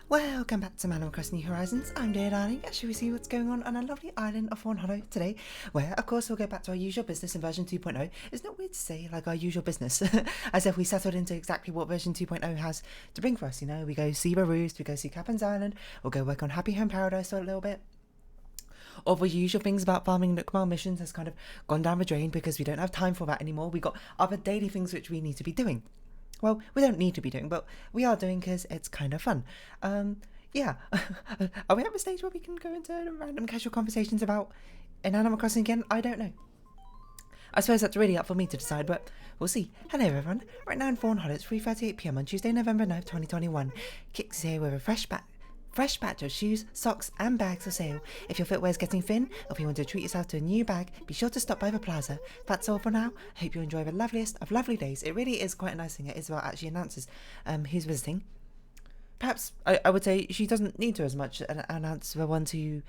Welcome back to Animal Crossing New Horizons. I'm dear darling. Shall we see what's going on a lovely island of Fawnhollow today, where of course we'll get back to our usual business in version 2.0. It's not weird to say like our usual business, as if we settled into exactly what version 2.0 has to bring for us. You know, we go see Roost, we go see Captain's Island, we'll go work on Happy Home Paradise for a little bit. All the usual things about farming Nookmar missions has kind of gone down the drain because we don't have time for that anymore. We got other daily things which we need to be doing. Well, we don't need to be doing, but we are doing because it's kind of fun. Yeah. Are we at the stage where we can go into random casual conversations about an Animal Crossing again? I don't know. I suppose that's really up for me to decide, but we'll see. Hello everyone. Right now in Fawnhollow, it's 3:38 PM on Tuesday, November 9th, 2021. Kicks here with a fresh batch of shoes, socks and bags for sale. If your footwear's getting thin, or if you want to treat yourself to a new bag, be sure to stop by the plaza. That's all for now. I hope you enjoy the loveliest of lovely days. It really is quite a nice thing that Isabel actually announces who's visiting. Perhaps I would say she doesn't need to as much announce the ones who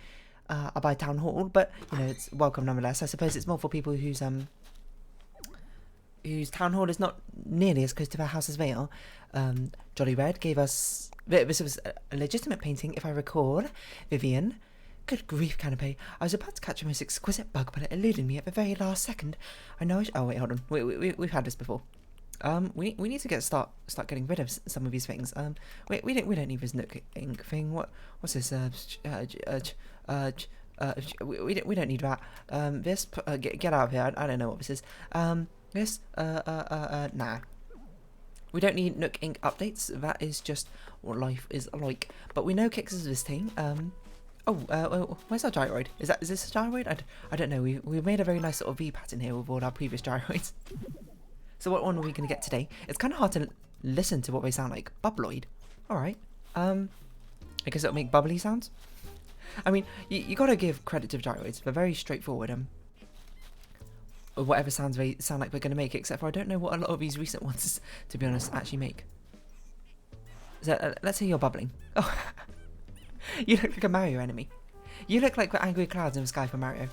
are by Town Hall, but you know, it's welcome nonetheless. I suppose it's more for people whose Town Hall is not nearly as close to their house as they are. Jolly Red gave us... This was a legitimate painting, if I recall. Vivian. Good grief, Canopy. I was about to catch a most exquisite bug, but it eluded me at the very last second. I know oh, wait, hold on. We've had this before. We need to start getting rid of some of these things. We don't need this Nook ink thing. What's this? We don't need that. This get out of here. I don't know what this is. This nah. We don't need Nook ink updates. That is just what life is like. But we know Kix is visiting. Where's our gyroid? Is this a gyroid? I don't know. We made a very nice sort of V pattern here with all our previous gyroids. So what one are we going to get today? It's kind of hard to listen to what they sound like. Bubbloid. Alright. I guess it'll make bubbly sounds. I mean, you got to give credit to the gyroids. They're very straightforward. Whatever sounds they sound like they're going to make, except for I don't know what a lot of these recent ones, to be honest, actually make. So, let's say you're bubbling. Oh, you look like a Mario enemy. You look like the angry clouds in the sky for Mario.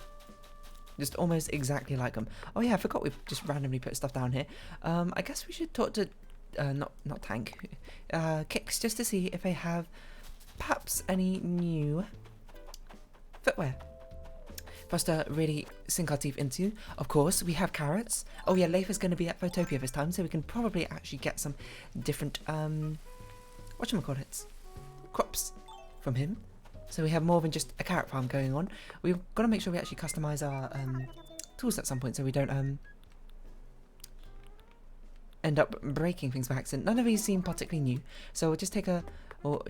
Just almost exactly like them. Oh yeah, I forgot we've just randomly put stuff down here. I guess we should talk to, not Tank, Kix, just to see if they have perhaps any new footwear for us to really sink our teeth into. Of course, we have carrots. Oh yeah, Leif is going to be at Photopia this time, so we can probably actually get some different, whatchamacallits, crops from him. So we have more than just a carrot farm going on. We've got to make sure we actually customise our tools at some point, so we don't end up breaking things by accident. None of these seem particularly new, so we'll just check a look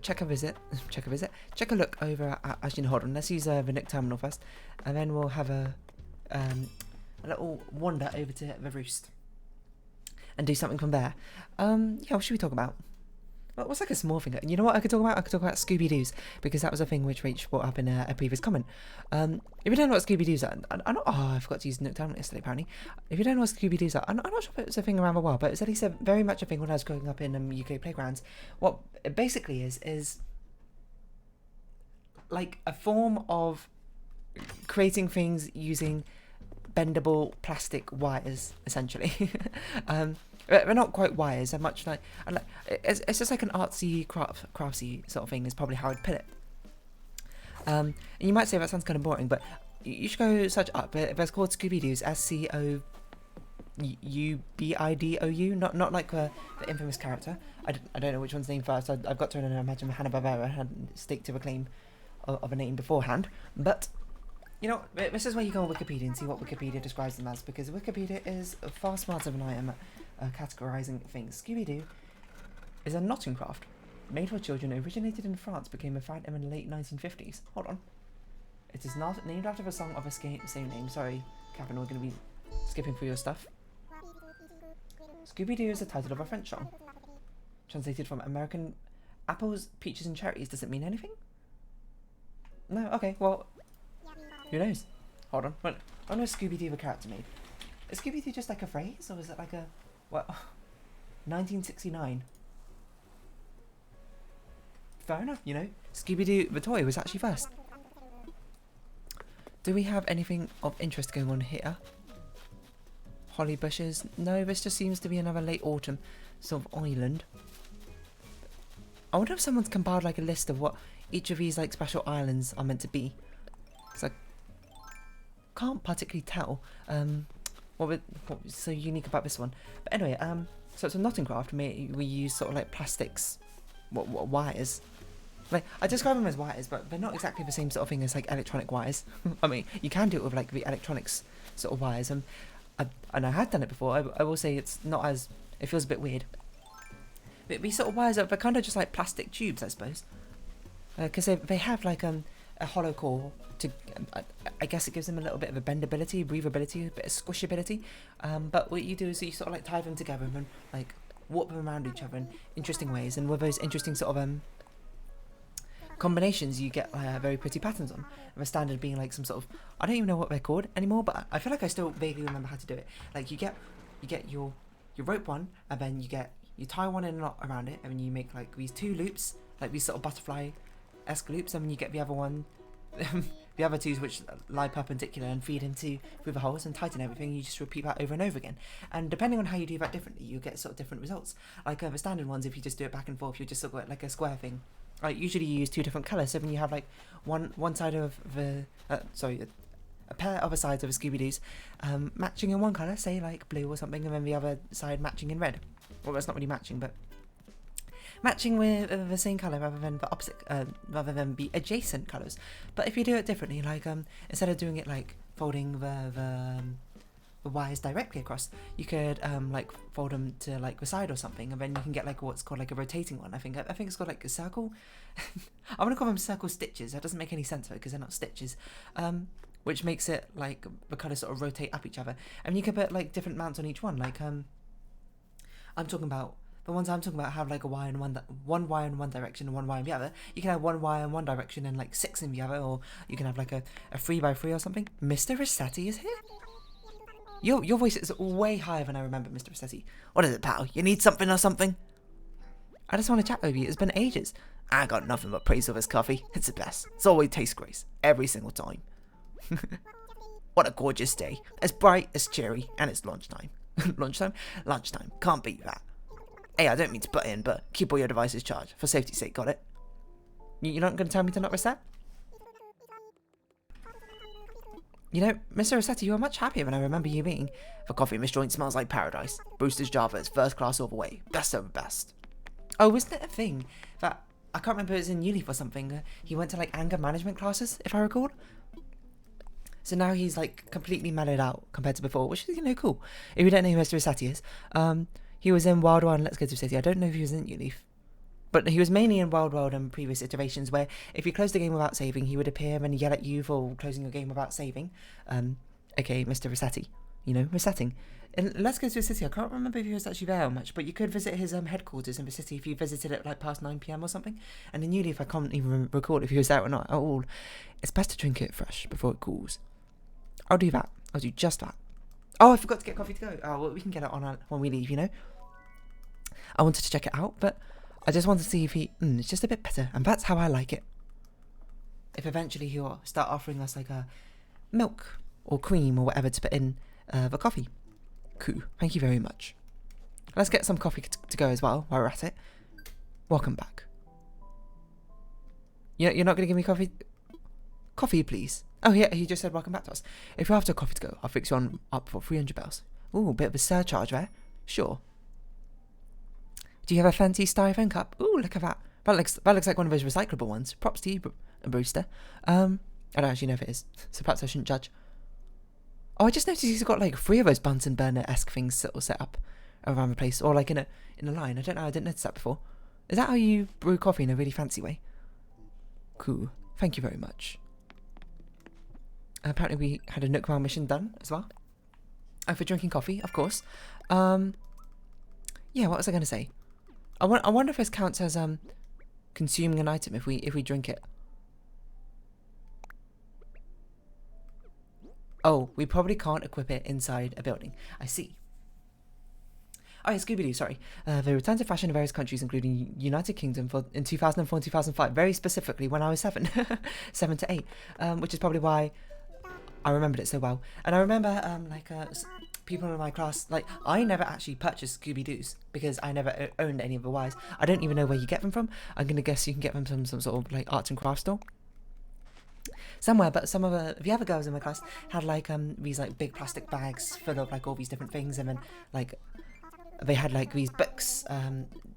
over at, actually, hold on, let's use the Nook terminal first, and then we'll have a little wander over to the Roost and do something from there. Yeah, what should we talk about? Well, what's like a small thing? You know what I could talk about? I could talk about Scooby-doos, because that was a thing which Rach brought up in a previous comment. If you don't know what Scooby-doos are, I forgot to use Nook Terminal yesterday, apparently. If you don't know what Scooby-doos are, I'm not sure if it was a thing around the world, but it was at least very much a thing when I was growing up in UK playgrounds. What it basically is like a form of creating things using bendable plastic wires, essentially. They're not quite wires, they're much like it's just like an artsy, craftsy sort of thing is probably how I'd put it. And you might say that sounds kind of boring, but you should go search up. It's called Scooby-Doo's, Scoubidou, not like the infamous character. I don't know which one's named first. I've got to imagine Hanna-Barbera had stick to the claim of a name beforehand, but you know, this is where you go on Wikipedia and see what Wikipedia describes them as, because Wikipedia is far smarter than I am at categorising things. Scooby-Doo is a knotting craft made for children, originated in France, became a fad in the late 1950s. Hold on. It is not named after the song of the same name. Sorry, Catherine, we're going to be skipping through your stuff. Scooby-Doo is the title of a French song. Translated from American apples, peaches and cherries. Does it mean anything? No? Okay, well... who knows? Hold on. When was Scooby-Doo the character made? Is Scooby-Doo just like a phrase, or is it like a... what? 1969. Fair enough, you know. Scooby-Doo the toy was actually first. Do we have anything of interest going on here? Holly bushes? No, this just seems to be another late autumn sort of island. I wonder if someone's compiled like a list of what each of these like special islands are meant to be. Because I can't particularly tell what was so unique about this one. But anyway, so it's a knotting craft. We use sort of like plastics, what wires. Like, I describe them as wires, but they're not exactly the same sort of thing as like electronic wires. I mean, you can do it with like the electronics sort of wires, and I had done it before. I will say it's not as, it feels a bit weird. But these sort of wires they're kind of just like plastic tubes, I suppose, because they have like a hollow core to. I guess it gives them a little bit of a bendability, breathability, a bit of squishability. But what you do is you sort of like tie them together and like warp them around each other in interesting ways, and with those interesting sort of combinations you get very pretty patterns on. The standard being like some sort of, I don't even know what they're called anymore, but I feel like I still vaguely remember how to do it. Like you get your rope one, and then you tie one in a knot around it, and then you make like these two loops, like these sort of butterfly-esque loops, and then you get the other one, the other two which lie perpendicular and feed into through the holes and tighten everything. You just repeat that over and over again, and depending on how you do that differently, you get sort of different results. Like the standard ones, if you just do it back and forth, you just sort of like a square thing. Like usually you use two different colours, so when you have like one side of the a pair of sides of a Scooby-Doo's matching in one colour, say like blue or something, and then the other side matching in red. Well, that's not really matching, but matching with the same colour rather than the opposite, rather than the adjacent colours. But if you do it differently, like instead of doing it like folding the wires directly across, you could like fold them to like the side or something, and then you can get like what's called like a rotating one. I think it's called like a circle. I want to call them circle stitches. That doesn't make any sense though, because they're not stitches. Which makes it like the colours sort of rotate up each other, and you can put like different amounts on each one. Like I'm talking about the ones I'm talking about have like a wire in one wire in one direction and one wire in the other. You can have one wire in one direction and like 6 in the other, or you can have like a 3x3 or something. Mr. Rossetti is here. Your voice is way higher than I remember, Mr. Rossetti. What is it, pal? You need something or something? I just want to chat with you. It's been ages. I got nothing but praise for this coffee. It's the best. It's always tastes great. Every single time. What a gorgeous day. It's bright, it's cheery, and it's lunchtime. Lunchtime? Lunchtime. Can't beat that. Hey, I don't mean to butt in, but keep all your devices charged. For safety's sake, got it? You're not going to tell me to not reset? You know, Mr. Rossetti, you are much happier than I remember you being. The coffee in this joint smells like paradise. Brewster's Java is first class all the way. Best of the best. Oh, wasn't it a thing that, I can't remember, it was in New Leaf or something, he went to like anger management classes, if I recall? So now he's like completely mellowed out compared to before, which is, you know, cool. If you don't know who Mr. Rossetti is, he was in Wild Wild and Let's Go to the City. I don't know if he was in New Leaf, but he was mainly in Wild Wild and previous iterations, where if you closed the game without saving, he would appear and yell at you for closing your game without saving. Okay, Mr. Rossetti, you know, resetting. And Let's Go to the City, I can't remember if he was actually there or much, but you could visit his headquarters in the city if you visited it like past 9 PM or something. And in New Leaf, I can't even recall if he was there or not at all. It's best to drink it fresh before it cools. I'll do that. I'll do just that. Oh, I forgot to get coffee to go. Oh, well, we can get it on when we leave, you know. I wanted to check it out, but I just wanted to see if it's just a bit better, and that's how I like it. If eventually he'll start offering us like a milk or cream or whatever to put in the coffee. Cool. Thank you very much. Let's get some coffee to go as well while we're at it. Welcome back. You're not going to give me coffee? Coffee, please. Oh, yeah, he just said welcome back to us. If you're after coffee to go, I'll fix you on up for 300 bells. Ooh, a bit of a surcharge there. Sure. Do you have a fancy styrofoam cup? Ooh, look at that. That looks like one of those recyclable ones. Props to you, Brewster. I don't actually know if it is, so perhaps I shouldn't judge. Oh, I just noticed he's got like 3 of those Bunsen burner-esque things set up around the place, or like in a line. I don't know, I didn't notice that before. Is that how you brew coffee in a really fancy way? Cool. Thank you very much. Apparently we had a Nook Mile mission done as well. Oh, for drinking coffee, of course. Yeah, what was I going to say? I wonder if this counts as consuming an item if we drink it. Oh, we probably can't equip it inside a building. I see. Oh yeah, Scooby-Doo, sorry. They returned to fashion in various countries, including United Kingdom in 2004 and 2005. Very specifically when I was 7. 7 to 8. Which is probably why I remembered it so well. And I remember, people in my class, like, I never actually purchased Scooby-Doos because I never owned any of the wires. I don't even know where you get them from. I'm going to guess you can get them from some sort of, like, arts and crafts store somewhere, but some of the other girls in my class had, like, these, like, big plastic bags full of, like, all these different things, and then, like, they had, like, these books,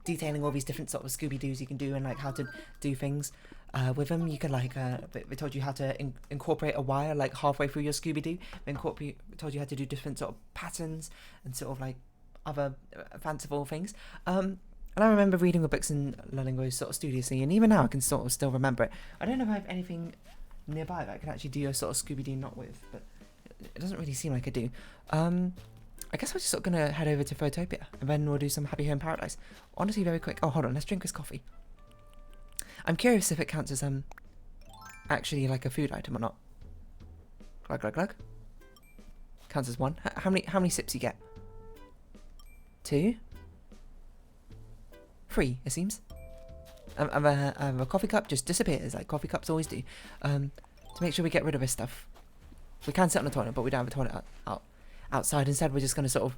detailing all these different sort of Scooby-Doos you can do and, like, how to do things. With them, you could, like, they told you how to incorporate a wire, like, halfway through your Scooby-Doo. They told you how to do different sort of patterns and sort of, like, other fanciful things. And I remember reading the books and learning those sort of studiously, and even now I can sort of still remember it. I don't know if I have anything nearby that I can actually do a sort of Scooby-Doo knot with, but it doesn't really seem like I do. I guess we're just sort of going to head over to Photopia, and then we'll do some Happy Home Paradise. Honestly, very quick. Oh, hold on, let's drink this coffee. I'm curious if it counts as actually like a food item or not. Glug glug glug. Counts as one. How many sips you get? 2? 3, it seems. A coffee cup just disappears like coffee cups always do. To make sure we get rid of this stuff. We can sit on the toilet, but we don't have a toilet outside. Instead, we're just going to sort of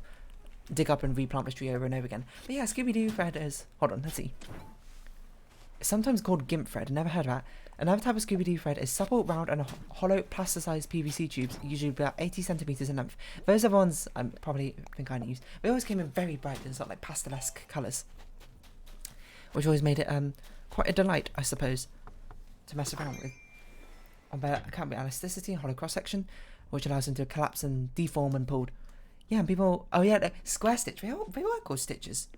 dig up and replant this tree over and over again. But yeah, Scooby-Doo thread is... Hold on, let's see. It's sometimes called GIMP thread, never heard of that. Another type of Scooby-Doo thread is supple, round and hollow plasticized PVC tubes, usually about 80 centimeters in length. Those are the ones I probably think I used. They always came in very bright and sort of like pastel-esque colours, which always made it quite a delight, I suppose, to mess around with. And there can be elasticity, hollow cross-section, which allows them to collapse and deform when pulled. Yeah, and people... Oh yeah, square stitch. They were called stitches.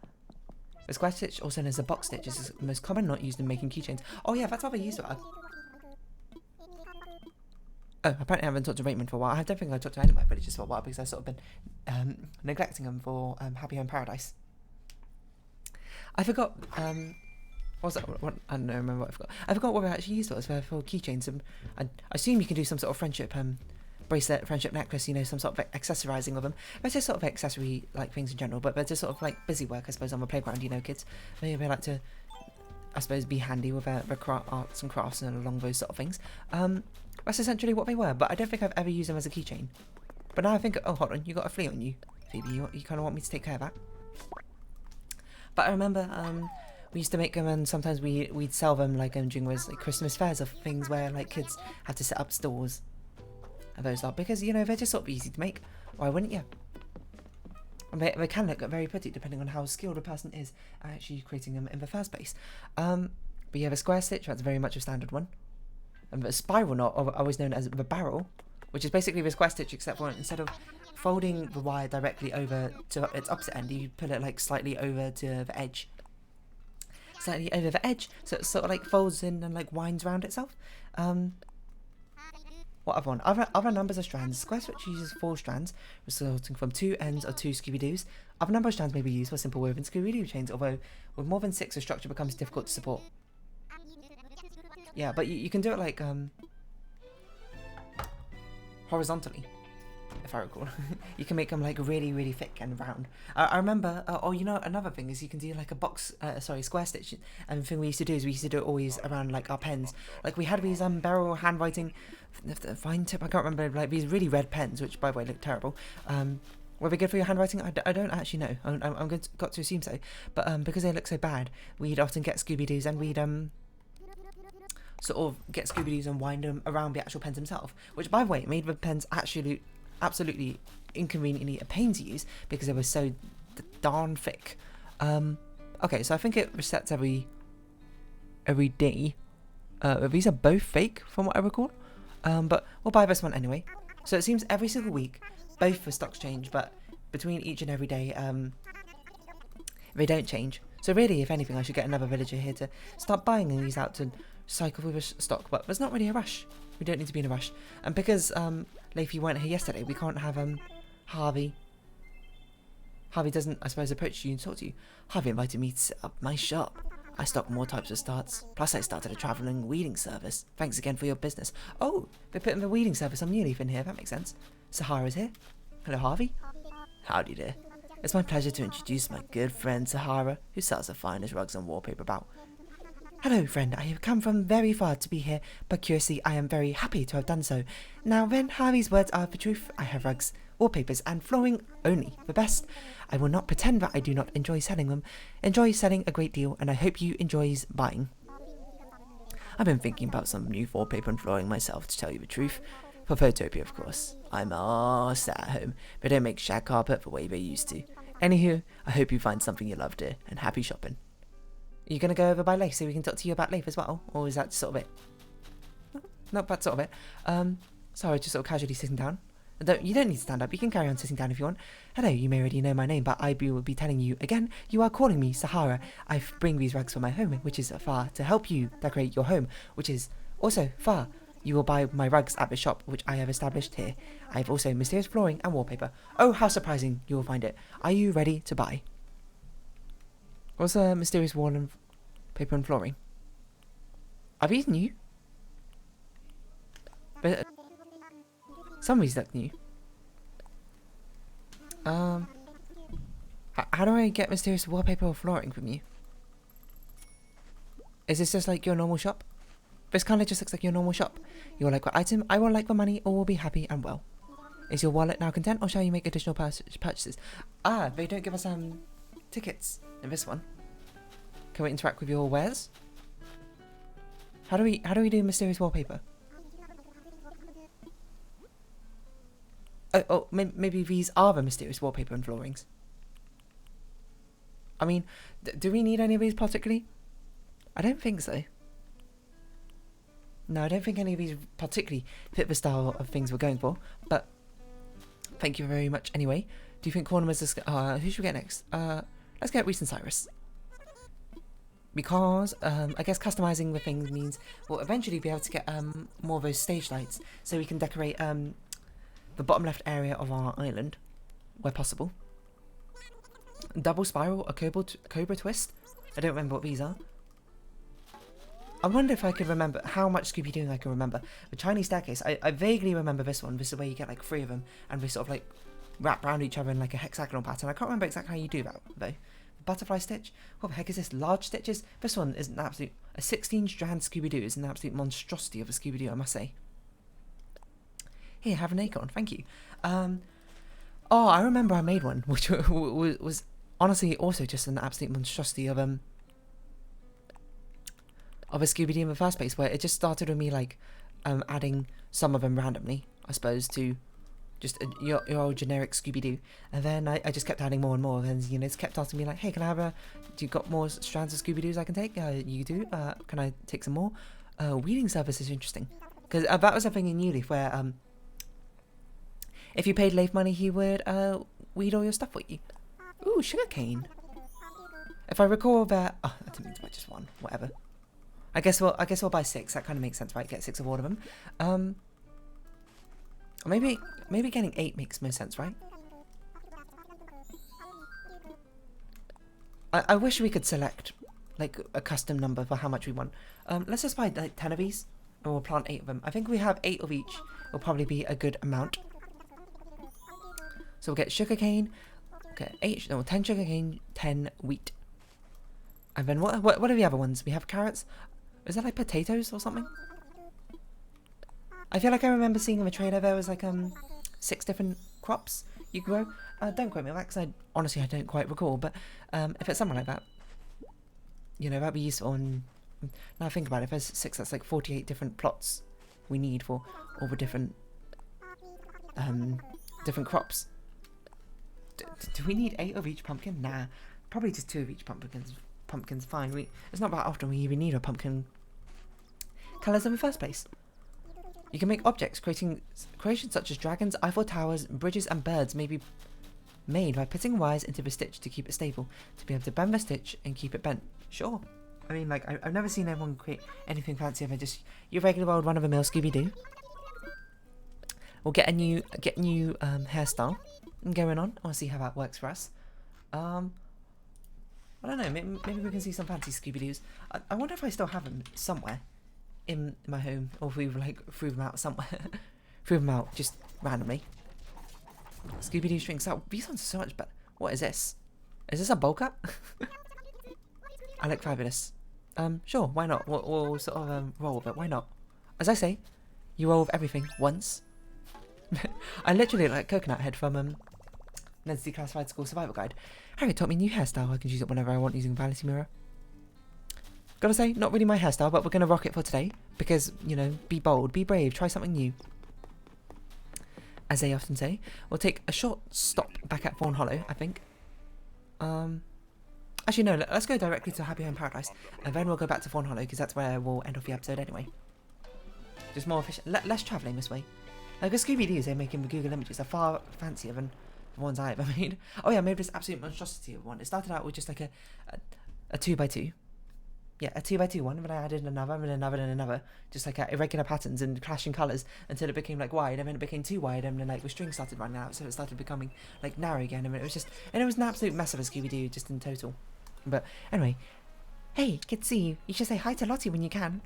The square stitch, also known as a box stitch, is the most common knot used in making keychains. Oh yeah, that's how they used it. Oh, apparently I haven't talked to Raymond for a while. I don't think I've talked to any of my villagers for a while because I've sort of been neglecting them for Happy Home Paradise. I forgot... what was that? I don't know, remember what I forgot. I forgot what we actually used it for keychains. I assume you can do some sort of friendship bracelet, friendship necklace, you know, some sort of accessorizing of them. They're just sort of accessory like things in general, but they're just sort of like busy work, I suppose, on the playground, you know, kids. They like to, I suppose, be handy with their arts and crafts and along those sort of things. That's essentially what they were, but I don't think I've ever used them as a keychain. But now I think, oh, hold on, you got a flea on you, Phoebe. You kind of want me to take care of that? But I remember, we used to make them, and sometimes we'd sell them like during those like Christmas fairs of things where like kids have to set up stores. Those are because, you know, they're just sort of easy to make. Why wouldn't you? And they can look very pretty depending on how skilled a person is at actually creating them in the first place. But you have a square stitch, that's very much a standard one. And the spiral knot, always known as the barrel, which is basically the square stitch, except for instead of folding the wire directly over to its opposite end, you pull it like slightly over to the edge. Slightly over the edge, so it sort of like folds in and like winds around itself. What other one? Other numbers of strands. Square stitch uses 4 strands, resulting from 2 ends of 2 Scooby-Doos. Other number of strands may be used for simple woven Scooby-Doo chains, although with more than 6, the structure becomes difficult to support. Yeah, but you can do it like horizontally, if I recall. You can make them like really, really thick and round. I remember, oh, you know, another thing is you can do like a square stitch. And the thing we used to do is we used to do it always around like our pens. Like we had these barrel handwriting, fine tip, I can't remember, like these really red pens, which by the way look terrible. Were they good for your handwriting? I don't actually know. I'm got to assume so. But because they look so bad, we'd often get Scooby-Doos and we'd sort of get Scooby-Doos and wind them around the actual pens themselves, which by the way made the pens actually absolutely inconveniently a pain to use because they were so darn thick. Okay, so I think it resets every day. These are both fake from what I recall, but we'll buy this one anyway. So it seems every single week both the stocks change, but between each and every day they don't change. So really, if anything, I should get another villager here to start buying these out to cycle through the stock, but there's not really a rush. We don't need to be in a rush. And because Leafy weren't here yesterday, we can't have Harvey. Harvey doesn't, I suppose, approach you and talk to you. Harvey invited me to set up my shop. I stock more types of starts. Plus I started a travelling weeding service. Thanks again for your business. Oh, they're putting the weeding service on New Leaf in here, that makes sense. Sahara's here. Hello, Harvey. Howdy there. It's my pleasure to introduce my good friend Sahara, who sells the finest rugs and wallpaper about. Hello, friend. I have come from very far to be here, but curiously, I am very happy to have done so. Now then, Harry's words are the truth. I have rugs, wallpapers, and flooring only the best. I will not pretend that I do not enjoy selling them. Enjoy selling a great deal, and I hope you enjoys buying. I've been thinking about some new wallpaper and flooring myself, to tell you the truth. For Photopia, of course. I'm all set at home. They don't make shag carpet the way they used to. Anywho, I hope you find something you love, dear, and happy shopping. Are you going to go over by Leif so we can talk to you about Leif as well? Or is that sort of it? No, that's sort of it. Sorry, just sort of casually sitting down. You don't need to stand up. You can carry on sitting down if you want. Hello, you may already know my name, but I will be telling you again. You are calling me Sahara. I bring these rugs from my home, which is far, to help you decorate your home, which is also far. You will buy my rugs at the shop, which I have established here. I have also mysterious flooring and wallpaper. Oh, how surprising you will find it. Are you ready to buy? What's a mysterious wall and paper and flooring? Are these new? But some of these look new. How do I get mysterious wallpaper or flooring from you? Is this just like your normal shop? This kind of just looks like your normal shop. You will like what item, I will like the money, or will be happy and well. Is your wallet now content, or shall you make additional purchases? Ah, they don't give us tickets in this one. Can we interact with your wares? How do we do mysterious wallpaper? Maybe these are the mysterious wallpaper and floorings. I mean, do we need any of these particularly? I don't think so. No, I don't think any of these particularly fit the style of things we're going for, but thank you very much anyway. Do you think Corners is... who should we get next? Let's get Reese and Cyrus. Because, I guess customizing the things means we'll eventually be able to get more of those stage lights, so we can decorate the bottom left area of our island, where possible. Double spiral, a cobra twist. I don't remember what these are. I wonder if I could remember how much Scooby-Doo I can remember. The Chinese staircase, I vaguely remember this one. This is where you get like 3 of them, and they sort of like wrap around each other in like a hexagonal pattern. I can't remember exactly how you do that though. Butterfly stitch. What the heck is this? Large stitches. This one is an absolute... A 16-strand Scooby-Doo is an absolute monstrosity of a Scooby-Doo, I must say. Here, have an acorn. Thank you. Oh, I remember I made one, which was honestly also just an absolute monstrosity of a Scooby-Doo in the first place, where it just started with me like adding some of them randomly, I suppose, to just your old generic Scooby-Doo, and then I just kept adding more and more, and you know, it's kept asking me like, hey, can I have do you got more strands of Scooby-Doos I can take? You do. Can I take some more? Weeding service is interesting, because that was a thing in New Leaf where if you paid Leif money, he would weed all your stuff for you. Ooh, sugarcane. If I recall that, I didn't mean to buy just one. Whatever. I guess we'll buy 6. That kind of makes sense, right? Get 6 of all of them. Or maybe getting 8 makes more sense, right? I wish we could select like a custom number for how much we want. Let's just buy like 10 of these, and we'll plant 8 of them. I think we have 8 of each. Will probably be a good amount. So we'll get sugarcane. Okay, 10 sugarcane, 10 wheat. And then what are the other ones? We have carrots. Is that like potatoes or something? I feel like I remember seeing in the trailer there was like 6 different crops you grow. Don't quote me on that, because honestly I don't quite recall. But if it's something like that, you know, that'd be useful. And now think about it. If there's 6, that's like 48 different plots we need for all the different crops. Do we need 8 of each pumpkin? Nah, probably just 2 of each pumpkin's fine. It's not that often we even need a pumpkin colours in the first place. You can make objects. Creations such as dragons, Eiffel Towers, bridges and birds may be made by putting wires into the stitch to keep it stable, to be able to bend the stitch and keep it bent. Sure. I mean, like, I've never seen anyone create anything fancy other just your regular old run-of-the-mill Scooby-Doo. We'll get a new hairstyle going on. I'll see how that works for us. I don't know, maybe we can see some fancy Scooby-Doos. I wonder if I still have them somewhere in my home, or if we like threw them out somewhere. Threw them out just randomly. Scooby-Doo shrinks out. These ones are so much better. What is this? Is this a bowl cut? I look fabulous. Sure, why not? We'll sort of roll with it. Why not? As I say, you roll with everything once. I literally look like Coconut Head from Ned's Declassified School Survival Guide. Harry taught me a new hairstyle. I can use it whenever I want using Vanity Mirror. Gotta say, not really my hairstyle, but we're gonna rock it for today because, you know, be bold, be brave, try something new. As they often say, we'll take a short stop back at Fawnhollow, I think. Actually, no, let's go directly to Happy Home Paradise, and then we'll go back to Fawnhollow because that's where we'll end off the episode anyway. Just more efficient, less travelling this way. Like the Scooby-Doos they're making with Google Images are far fancier than the ones I ever made. Oh yeah, I made this absolute monstrosity of one. It started out with just like a 2x2. Yeah, a 2x2 one, and then I added another, and another, and another. Just like irregular patterns and clashing colours until it became like wide, and then it became too wide, and then like the string started running out, so it started becoming like narrow again, and it was an absolute mess of a Scooby-Doo just in total. But anyway, hey, good to see you. You should say hi to Lottie when you can.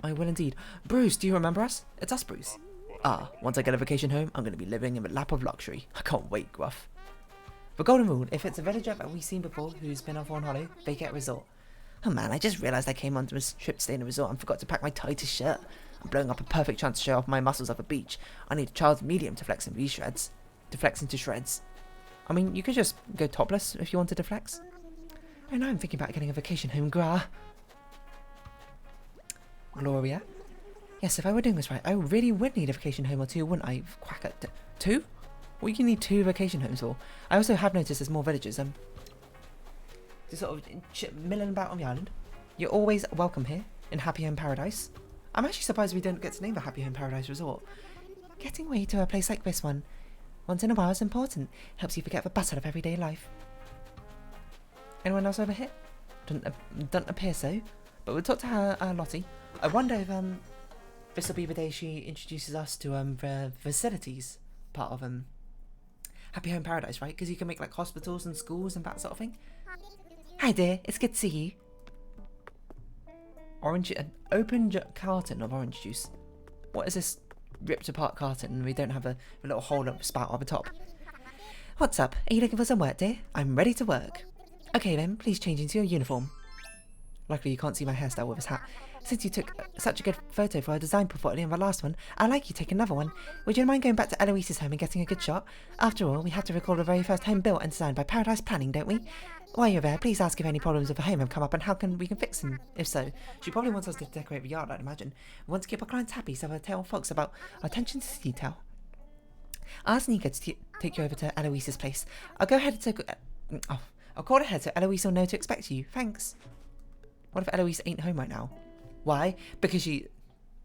I will indeed. Bruce, do you remember us? It's us, Bruce. Ah, once I get a vacation home, I'm going to be living in the lap of luxury. I can't wait, Gruff. The golden rule, if it's a villager that we've seen before who's been on Fawnhollow, they get a resort. Oh man, I just realised I came onto a trip to stay in a resort and forgot to pack my tightest shirt. I'm blowing up a perfect chance to show off my muscles at the beach. I need a child's medium to flex in these shreds. To flex into shreds. I mean, you could just go topless if you wanted to flex. And now I'm thinking about getting a vacation home, Gloria? Yes, if I were doing this right, I really would need a vacation home or two, wouldn't I? Quacker. 2? What do you need 2 vacation homes for? I also have noticed there's more villages, just sort of milling about on the island. You're always welcome here, in Happy Home Paradise. I'm actually surprised we didn't get to name the Happy Home Paradise Resort. Getting away to a place like this one, once in a while is important. Helps you forget the bustle of everyday life. Anyone else over here? Doesn't appear so, but we'll talk to her, Lottie. I wonder if this will be the day she introduces us to the facilities part of Happy Home Paradise, right? Because you can make like hospitals and schools and that sort of thing. Hi dear, it's good to see you. An open carton of orange juice. What is this ripped apart carton? We don't have a little hole up spout on the top. What's up? Are you looking for some work, dear? I'm ready to work. Okay then, please change into your uniform. Luckily you can't see my hairstyle with this hat. Since you took such a good photo for our design portfolio in the last one, I'd like you to take another one. Would you mind going back to Eloise's home and getting a good shot? After all, we have to record the very first home built and designed by Paradise Planning, don't we? While you're there, please ask if any problems with the home have come up and how we can fix them. If so, she probably wants us to decorate the yard, I'd imagine. We want to keep our clients happy, so we'll tell folks about our attention to detail. Ask Nika to take you over to Eloise's place. I'll go ahead and I'll call ahead so Eloise will know to expect you. Thanks. What if Eloise ain't home right now? Why? Because she...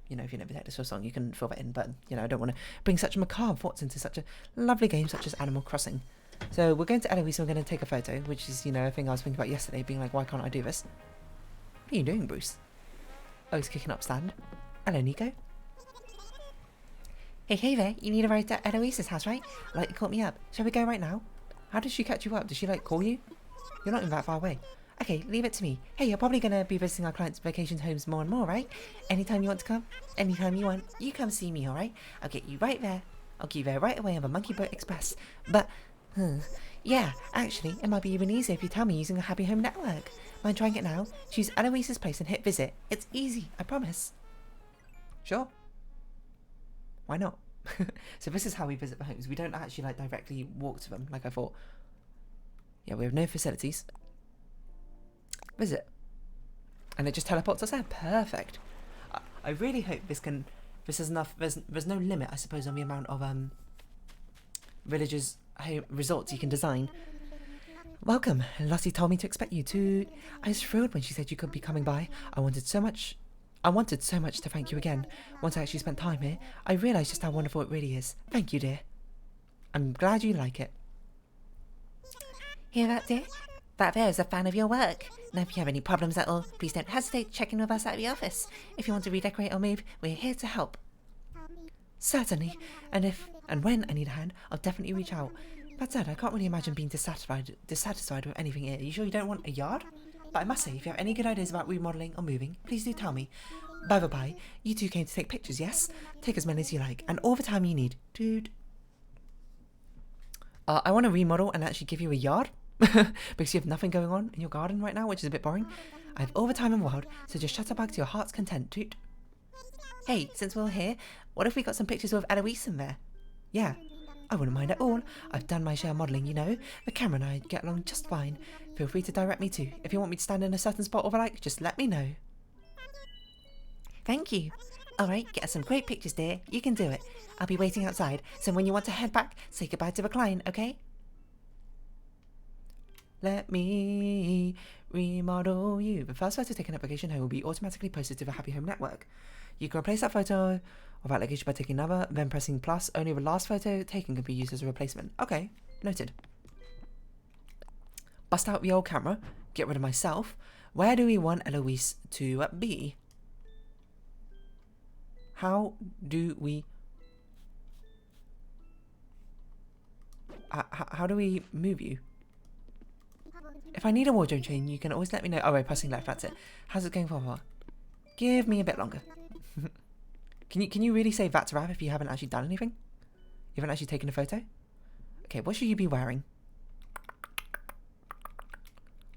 You know, if you never take this for a song, you can fill that in, but, you know, I don't want to bring such macabre thoughts into such a lovely game such as Animal Crossing. So we're going to Eloise and we're going to take a photo, which is, you know, a thing I was thinking about yesterday, being like, why can't I do this? What are you doing, Bruce? Oh, he's kicking up stand. Hello, Nico. Hey there, you need a ride to Eloise's house, right? Like, you caught me up. Shall we go right now? How did she catch you up? Did she, like, call you? You're not even that far away. Okay, leave it to me. Hey, you're probably going to be visiting our clients' vacation homes more and more, right? Anytime you want to come, anytime you want, you come see me, alright? I'll get you right there. I'll get you there right away on the Monkey Boat Express. But, yeah, actually, it might be even easier if you tell me using a Happy Home network. Mind trying it now? Choose Eloise's place and hit visit. It's easy, I promise. Sure. Why not? So this is how we visit the homes. We don't actually, like, directly walk to them, like I thought. Yeah, we have no facilities. Visit. And it just teleports us there. Perfect. I really hope this is enough. There's no limit, I suppose, on the amount of villages resorts you can design. Welcome. Lottie told me to expect you to. I was thrilled when she said you could be coming by. I wanted so much to thank you again. Once I actually spent time here, I realised just how wonderful it really is. Thank you, dear. I'm glad you like it. Hear that, dear? That there is a fan of your work. Now if you have any problems at all, please don't hesitate to check in with us at the office. If you want to redecorate or move, we're here to help. Certainly. And when I need a hand, I'll definitely reach out. That said, I can't really imagine being dissatisfied with anything here. Are you sure you don't want a yard? But I must say, if you have any good ideas about remodelling or moving, please do tell me. By the by, you two came to take pictures, yes? Take as many as you like, and all the time you need, dude. I want to remodel and actually give you a yard. Because you have nothing going on in your garden right now, which is a bit boring. I have all the time in the world, so just shut up back to your heart's content, toot. Hey, since we're all here, what if we got some pictures with Eloise in there? Yeah, I wouldn't mind at all. I've done my share of modelling, you know. The camera and I get along just fine. Feel free to direct me too. If you want me to stand in a certain spot or the like, just let me know. Thank you. Alright, get us some great pictures, dear. You can do it. I'll be waiting outside, so when you want to head back, say goodbye to the client, okay? Let me remodel you. The first photo taken at vacation home will be automatically posted to the Happy Home network. You can replace that photo of that location by taking another, then pressing plus. Only the last photo taken can be used as a replacement. Okay, noted. Bust out the old camera. Get rid of myself. Where do we want Eloise to be? How do we... how do we move you? If I need a wardrobe change, you can always let me know. Oh, wait, pressing left, that's it. How's it going for her? Give me a bit longer. Can you really say that's a wrap if you haven't actually done anything? You haven't actually taken a photo? Okay, what should you be wearing?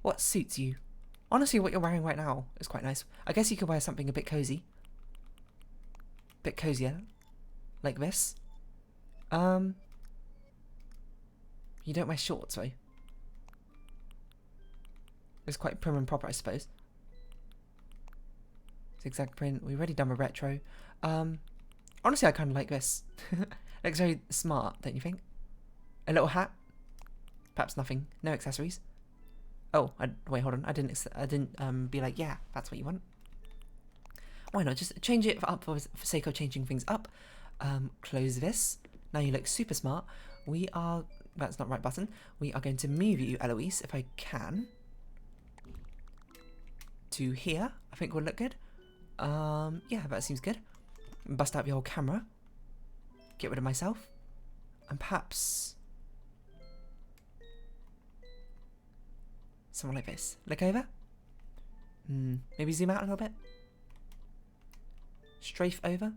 What suits you? Honestly, what you're wearing right now is quite nice. I guess you could wear something a bit cozy. Bit cozier. Like this. You don't wear shorts, though. It's quite prim and proper, I suppose. Zigzag print. We've already done a retro. Honestly, I kind of like this. Looks very smart, don't you think? A little hat. Perhaps nothing. No accessories. Oh, wait, hold on. I didn't be like, yeah, that's what you want. Why not? Just change it up for sake of changing things up. Close this. Now you look super smart. We are... That's not right button. We are going to move you, Eloise, if I can. To here. I think will look good. Yeah, that seems good. Bust out the old camera. Get rid of myself. And perhaps... someone like this. Look over. Maybe zoom out a little bit. Strafe over.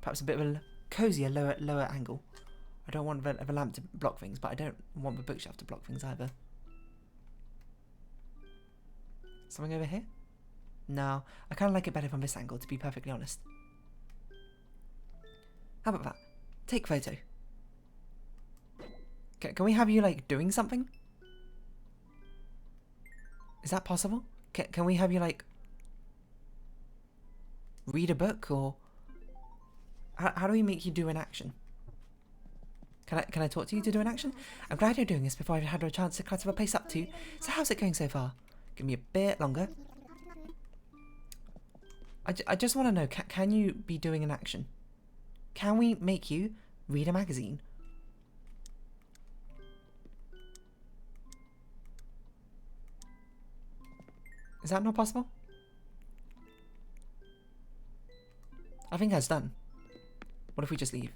Perhaps a bit of a cozier, lower angle. I don't want the lamp to block things, but I don't want the bookshelf to block things either. Something over here? No, I kind of like it better from this angle, to be perfectly honest. How about that? Take photo. Can we have you, like, doing something? Is that possible? Can we have you, like, read a book, or... How do we make you do an action? Can I talk to you to do an action? I'm glad you're doing this before I've had a chance to clutter the place up too. So how's it going so far? Give me a bit longer. I just want to know, can you be doing an action? Can we make you read a magazine? Is that not possible? I think that's done. What if we just leave?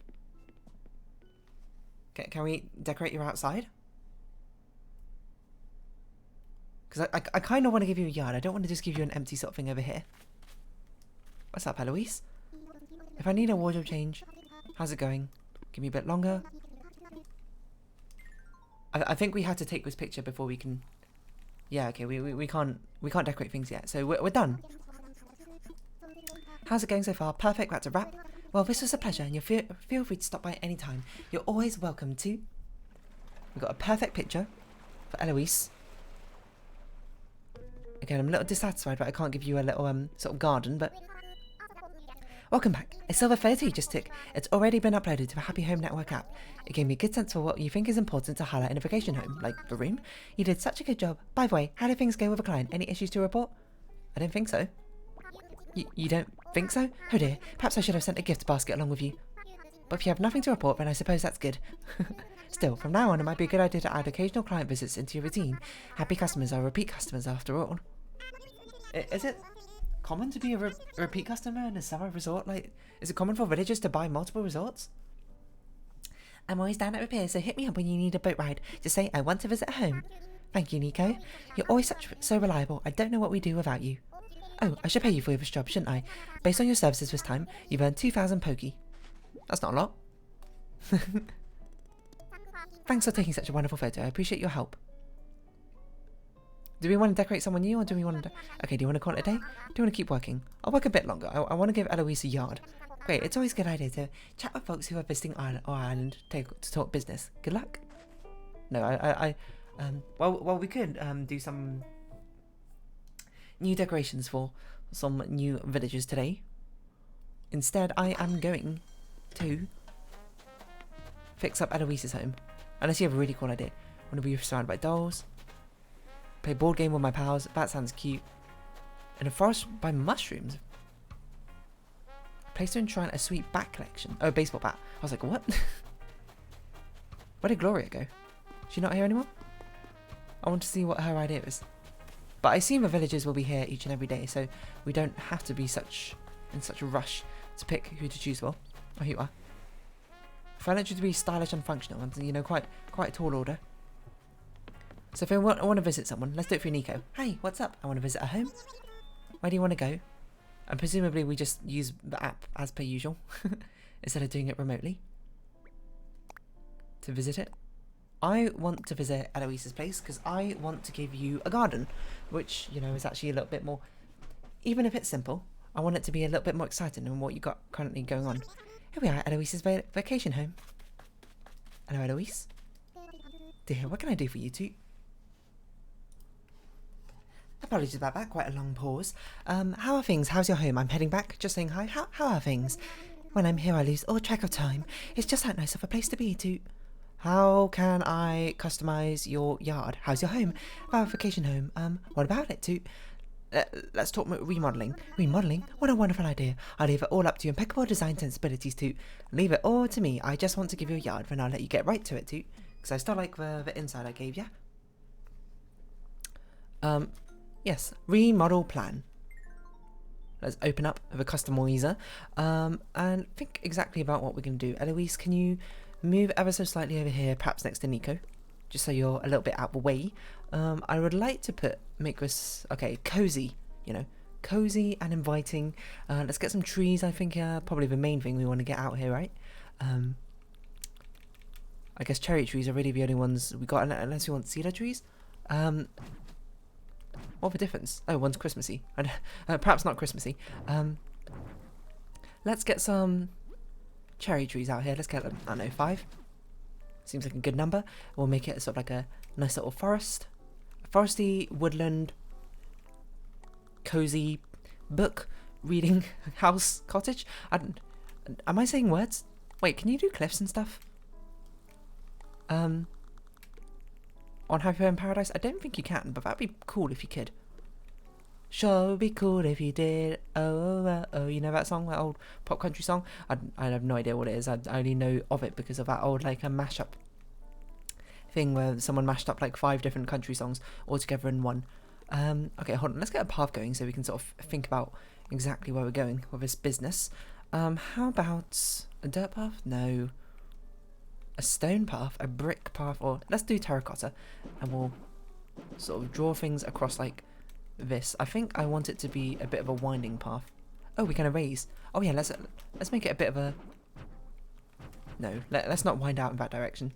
Can we decorate your outside? Because I kind of want to give you a yard. I don't want to just give you an empty sort of thing over here. What's up, Eloise? If I need a wardrobe change, how's it going? Give me a bit longer. I think we had to take this picture before we can... Yeah, okay, we can't decorate things yet, so we're done. How's it going so far? Perfect, that's a wrap. Well, this was a pleasure, and you'll feel free to stop by any time. You're always welcome to. We've got a perfect picture for Eloise. Again, I'm a little dissatisfied, but I can't give you a little sort of garden, but... Welcome back. I saw the photo you just took. It's already been uploaded to the Happy Home Network app. It gave me a good sense for what you think is important to highlight in a vacation home, like the room. You did such a good job. By the way, how did things go with the client? Any issues to report? I don't think so. You don't think so? Oh dear, perhaps I should have sent a gift basket along with you. But if you have nothing to report, then I suppose that's good. Still, from now on, it might be a good idea to add occasional client visits into your routine. Happy customers are repeat customers after all. Is it common to be a repeat customer in a summer resort? Like, is it common for villagers to buy multiple resorts? I'm always down at repair, so hit me up when you need a boat ride. Just say, I want to visit home. Thank you, Nico. You're always so reliable. I don't know what we'd do without you. Oh, I should pay you for this job, shouldn't I? Based on your services this time, you've earned 2,000 pokey. That's not a lot. Thanks for taking such a wonderful photo. I appreciate your help. Do we want to decorate someone new, or do we want to... Okay, do you want to call it a day? Do you want to keep working? I'll work a bit longer. I want to give Eloise a yard. Great, it's always a good idea to chat with folks who are visiting our island to talk business. Good luck. No, well, we could do some new decorations for some new villagers today. Instead, I am going to fix up Eloise's home. Unless you have a really cool idea. I want to be surrounded by dolls. Play board game with my pals. That sounds cute. In a forest by mushrooms. Place to enshrine a sweet bat collection. Oh, a baseball bat. I was like, what? Where did Gloria go? Is she not here anymore? I want to see what her idea is. But I assume the villagers will be here each and every day, so we don't have to be in such a rush to pick who to choose for. Oh, here you are. Furniture to be stylish and functional, and you know, quite a tall order. So if I want to visit someone, let's do it for Nico. Hey, what's up? I want to visit a home. Where do you want to go? And presumably we just use the app as per usual, instead of doing it remotely. To visit it. I want to visit Eloise's place because I want to give you a garden, which, you know, is actually a little bit more, even if it's simple, I want it to be a little bit more exciting than what you got currently going on. Here we are at Eloise's vacation home. Hello, Eloise. Dear, what can I do for you two? Apologies about that, quite a long pause. How are things? How's your home? I'm heading back, just saying hi. How are things? When I'm here, I lose all track of time. It's just that nice of a place to be, too. How can I customize your yard? How's your home? Our vacation home. What about it, too? Let's talk remodeling. Remodeling? What a wonderful idea. I'll leave it all up to your impeccable design sensibilities, too. Leave it all to me. I just want to give you a yard, then I'll let you get right to it, too. Because I still like the inside I gave you. Yes, remodel plan. Let's open up the customizer and think exactly about what we're going to do. Eloise, can you move ever so slightly over here, perhaps next to Nico, just so you're a little bit out of the way. I would like to make this, okay, cozy, you know, cozy and inviting. Let's get some trees, I think, probably the main thing we want to get out here, right? I guess cherry trees are really the only ones we got, unless you want cedar trees. What the difference? Oh, one's Christmassy. Perhaps not Christmassy. Let's get some cherry trees out here. Let's get, I don't know, 5. Seems like a good number. We'll make it sort of like a nice little forest. A foresty, woodland, cozy book, reading house, cottage. Am I saying words? Wait, can you do cliffs and stuff? On Happy Home Paradise? I don't think you can, but that'd be cool if you could. Sure, it'd be cool if you did. Oh, you know that song, that old pop country song? I have no idea what it is. I only know of it because of that old, like, a mashup thing where someone mashed up, like, 5 different country songs all together in one. Okay, hold on. Let's get a path going so we can sort of think about exactly where we're going with this business. How about a dirt path? No. A stone path, a brick path, or let's do terracotta, and we'll sort of draw things across like this. I think I want it to be a bit of a winding path. Oh, we can erase. Oh yeah, let's make it a bit of a. No, let's not wind out in that direction.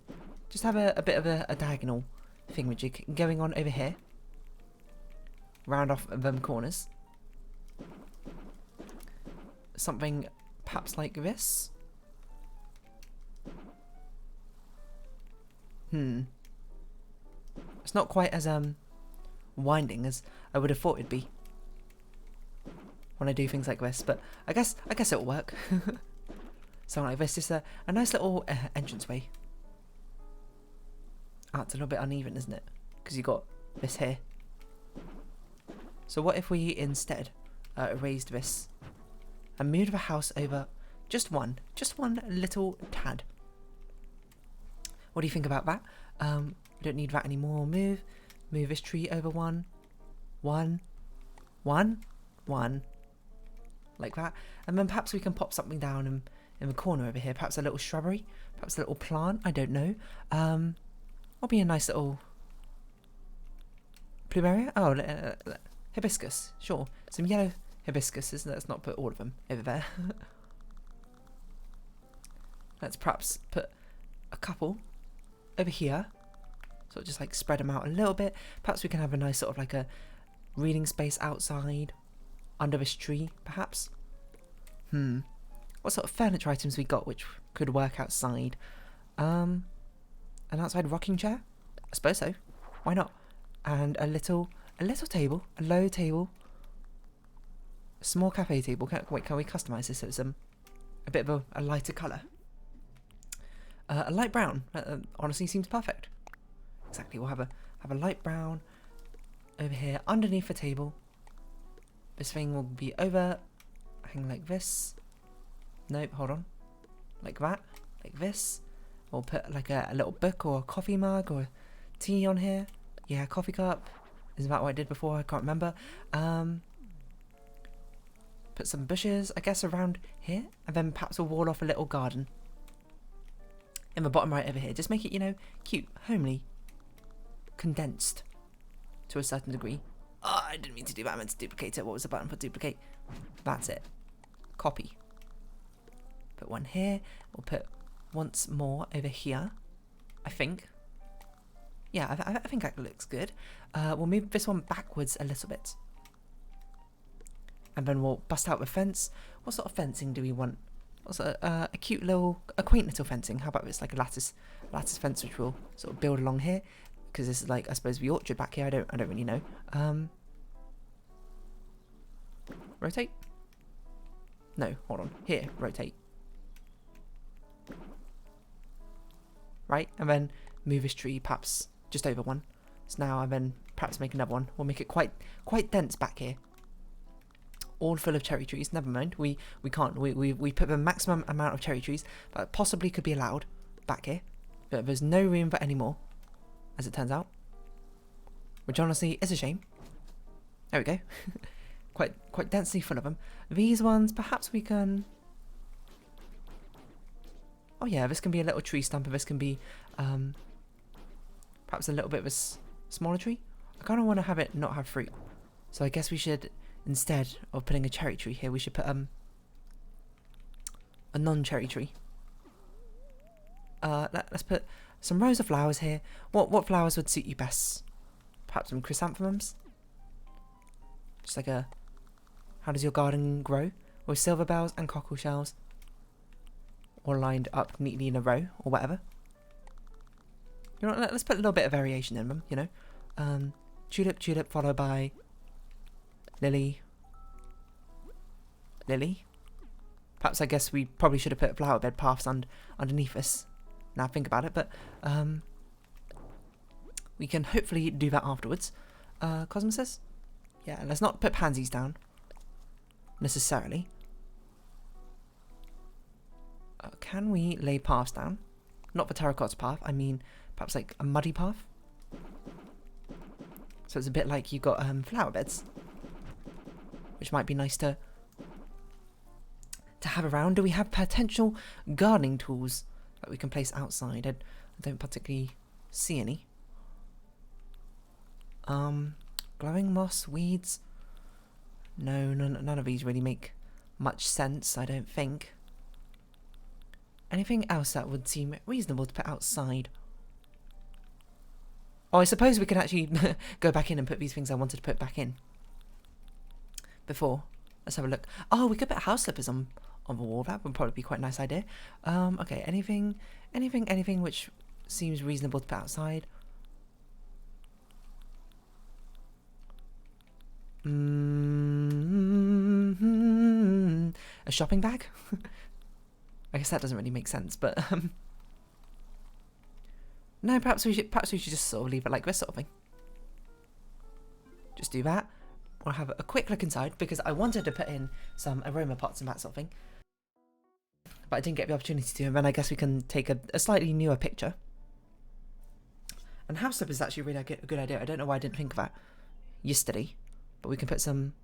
Just have a bit of a diagonal thingamajig going on over here. Round off them corners. Something perhaps like this. It's not quite as winding as I would have thought it'd be when I do things like this, but I guess it'll work. Something like this, just a nice little entranceway. Ah, it's a little bit uneven, isn't it? Because you got this here. So what if we instead erased this and moved the house over just one little tad? What do you think about that? We don't need that anymore. Move this tree over one, like that, and then perhaps we can pop something down in the corner over here. Perhaps a little shrubbery, perhaps a little plant. I don't know. What'll be a nice little plumeria? Oh, hibiscus. Sure, some yellow hibiscuses. Let's not put all of them over there. Let's perhaps put a couple over here, sort of just like spread them out a little bit. Perhaps we can have a nice sort of like a reading space outside under this tree, perhaps. What sort of furniture items we got which could work outside? An outside rocking chair? I suppose so. Why not? And a little table, a low table, a small cafe table. Can we customise this so it's a bit of a lighter colour? A light brown. Honestly, seems perfect. Exactly. We'll have a light brown over here underneath the table. This thing will be over, hang like this. Nope, hold on. Like that, like this. We'll put like a little book or a coffee mug or tea on here. Yeah, coffee cup. Is that what I did before? I can't remember. Put some bushes, I guess, around here, and then perhaps we'll wall off a little garden in the bottom right over here. Just make it, you know, cute, homely, condensed to a certain degree. Oh, I didn't mean to do that. I meant to duplicate it. What was the button for duplicate? That's it. Copy. Put one here. We'll put once more over here, I think. Yeah, I think that looks good. We'll move this one backwards a little bit. And then we'll bust out the fence. What sort of fencing do we want? What's a cute little, a quaint little fencing? How about this, like a lattice fence, which we'll sort of build along here? Because this is like, I suppose, the orchard back here. I don't really know. Rotate? No, hold on. Here, rotate. Right, and then move this tree perhaps just over one. So now, and then perhaps make another one. We'll make it quite dense back here. All full of cherry trees. Never mind. We can't. We put the maximum amount of cherry trees that possibly could be allowed back here. But there's no room for any more, as it turns out. Which honestly is a shame. There we go. quite densely full of them. These ones, perhaps we can. Oh yeah, this can be a little tree stump, and this can be perhaps a little bit of a smaller tree. I kind of want to have it not have fruit, so I guess we should, instead of putting a cherry tree here, we should put a non-cherry tree. Let's put some rows of flowers here. What flowers would suit you best? Perhaps some chrysanthemums. Just like a. How does your garden grow? With silver bells and cockle shells. Or lined up neatly in a row, or whatever. You know, let's put a little bit of variation in them, you know. Tulip, followed by lily. Perhaps I guess we probably should have put flower bed paths underneath us. Now I think about it, but we can hopefully do that afterwards. Cosmosis? Yeah, let's not put pansies down necessarily. Can we lay paths down? Not the terracotta path, I mean perhaps like a muddy path. So it's a bit like you've got flower beds, which might be nice to have around. Do we have potential gardening tools that we can place outside? I don't particularly see any. Glowing moss, weeds. No, none of these really make much sense, I don't think. Anything else that would seem reasonable to put outside? Oh, I suppose we could actually go back in and put these things I wanted to put back in before. Let's have a look. Oh, we could put house slippers on the wall. That would probably be quite a nice idea. Okay, anything which seems reasonable to put outside. A shopping bag? I guess that doesn't really make sense, but no, perhaps we should just sort of leave it like this sort of thing. Just do that. We'll have a quick look inside because I wanted to put in some aroma pots and that sort of thing, but I didn't get the opportunity to, and then I guess we can take a slightly newer picture. And house slippers is actually really a good idea. I don't know why I didn't think of that yesterday, but we can put some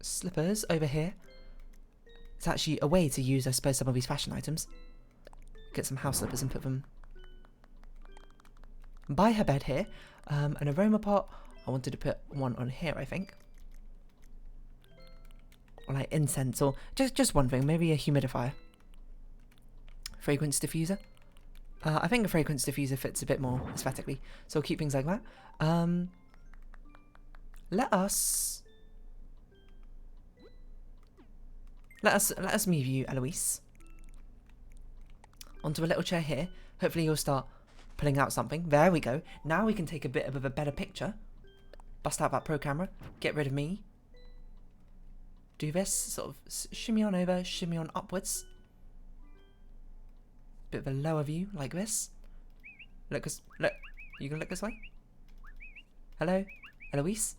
slippers over here. It's actually a way to use, I suppose, some of these fashion items. Get some house slippers and put them by her bed here. An aroma pot. I wanted to put one on here, I think. Or like incense, or just one thing. Maybe a humidifier. Fragrance diffuser. I think a fragrance diffuser fits a bit more aesthetically, so we'll keep things like that. Let us move you, Eloise, onto a little chair here. Hopefully you'll start pulling out something. There we go. Now we can take a bit of a better picture. Bust out that pro camera. Get rid of me. Do this, sort of shimmy on over, shimmy on upwards. Bit of a lower view, like this. Look, you gonna look this way? Hello? Eloise?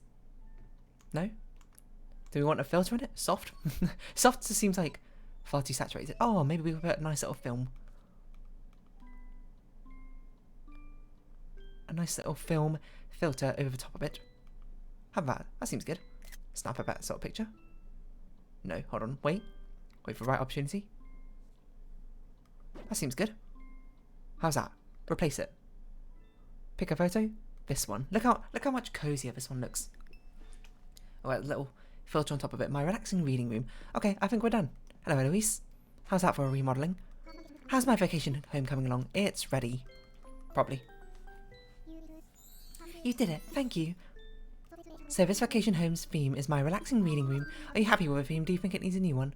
No? Do we want a filter in it? Soft? Soft just seems like far too saturated. Oh, maybe we could put a nice little film. A nice little film filter over the top of it. How about that? That seems good. Snap a better sort of picture. No, hold on. Wait for the right opportunity. That seems good. How's that? Replace it. Pick a photo. This one. Look how much cozier this one looks. Oh, a little filter on top of it. My relaxing reading room. Okay, I think we're done. Hello, Eloise. How's that for a remodeling? How's my vacation home coming along? It's ready. Probably. You did it. Thank you. So this vacation home's theme is my relaxing reading room. Are you happy with the theme? Do you think it needs a new one?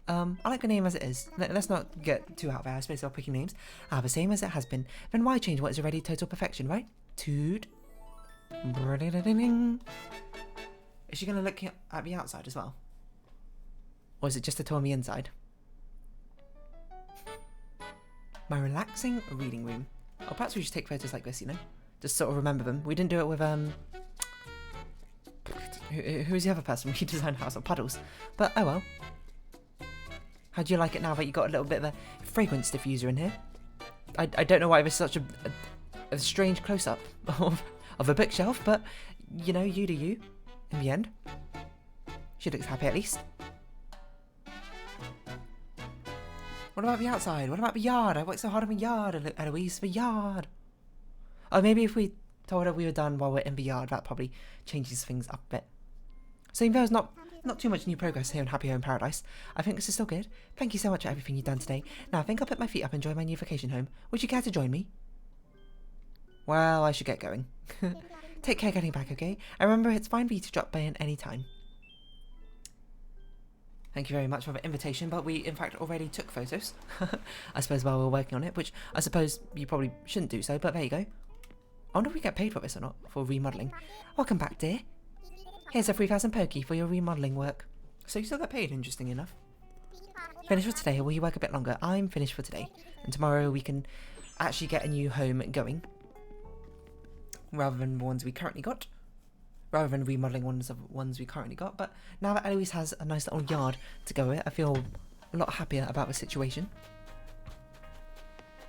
I like the name as it is. Let's not get too out there. I suppose I'll picking names. The same as it has been. Then why change what is already total perfection, right? Toot. Is she going to look at the outside as well? Or is it just a tour on the inside? My relaxing reading room. Or perhaps we should take photos like this, you know? Just sort of remember them. We didn't do it with, who's the other person we designed House of Puddles? But, oh well. How do you like it now that you got a little bit of a fragrance diffuser in here? I don't know why there's such a strange close-up of a bookshelf, but, you know, you do you. In the end. She looks happy at least. What about the outside? What about the yard? I worked so hard on the yard, Eloise. The yard. Oh, maybe if we told her we were done while we're in the yard, that probably changes things up a bit. So even though there's not too much new progress here in Happy Home Paradise, I think this is still good. Thank you so much for everything you've done today. Now I think I'll put my feet up and enjoy my new vacation home. Would you care to join me? Well, I should get going. Take care getting back, okay? And remember, it's fine for you to drop by at any time. Thank you very much for the invitation, but we, in fact, already took photos. I suppose while we were working on it, which I suppose you probably shouldn't do so, but there you go. I wonder if we get paid for this or not, for remodelling. Welcome back, dear. Here's a 3,000 pokey for your remodelling work. So you still get paid, interesting enough. Finished for today, or will you work a bit longer? I'm finished for today. And tomorrow we can actually get a new home going. Rather than the ones we currently got. Rather than remodelling ones of ones we currently got. But now that Eloise has a nice little yard to go with, I feel a lot happier about the situation.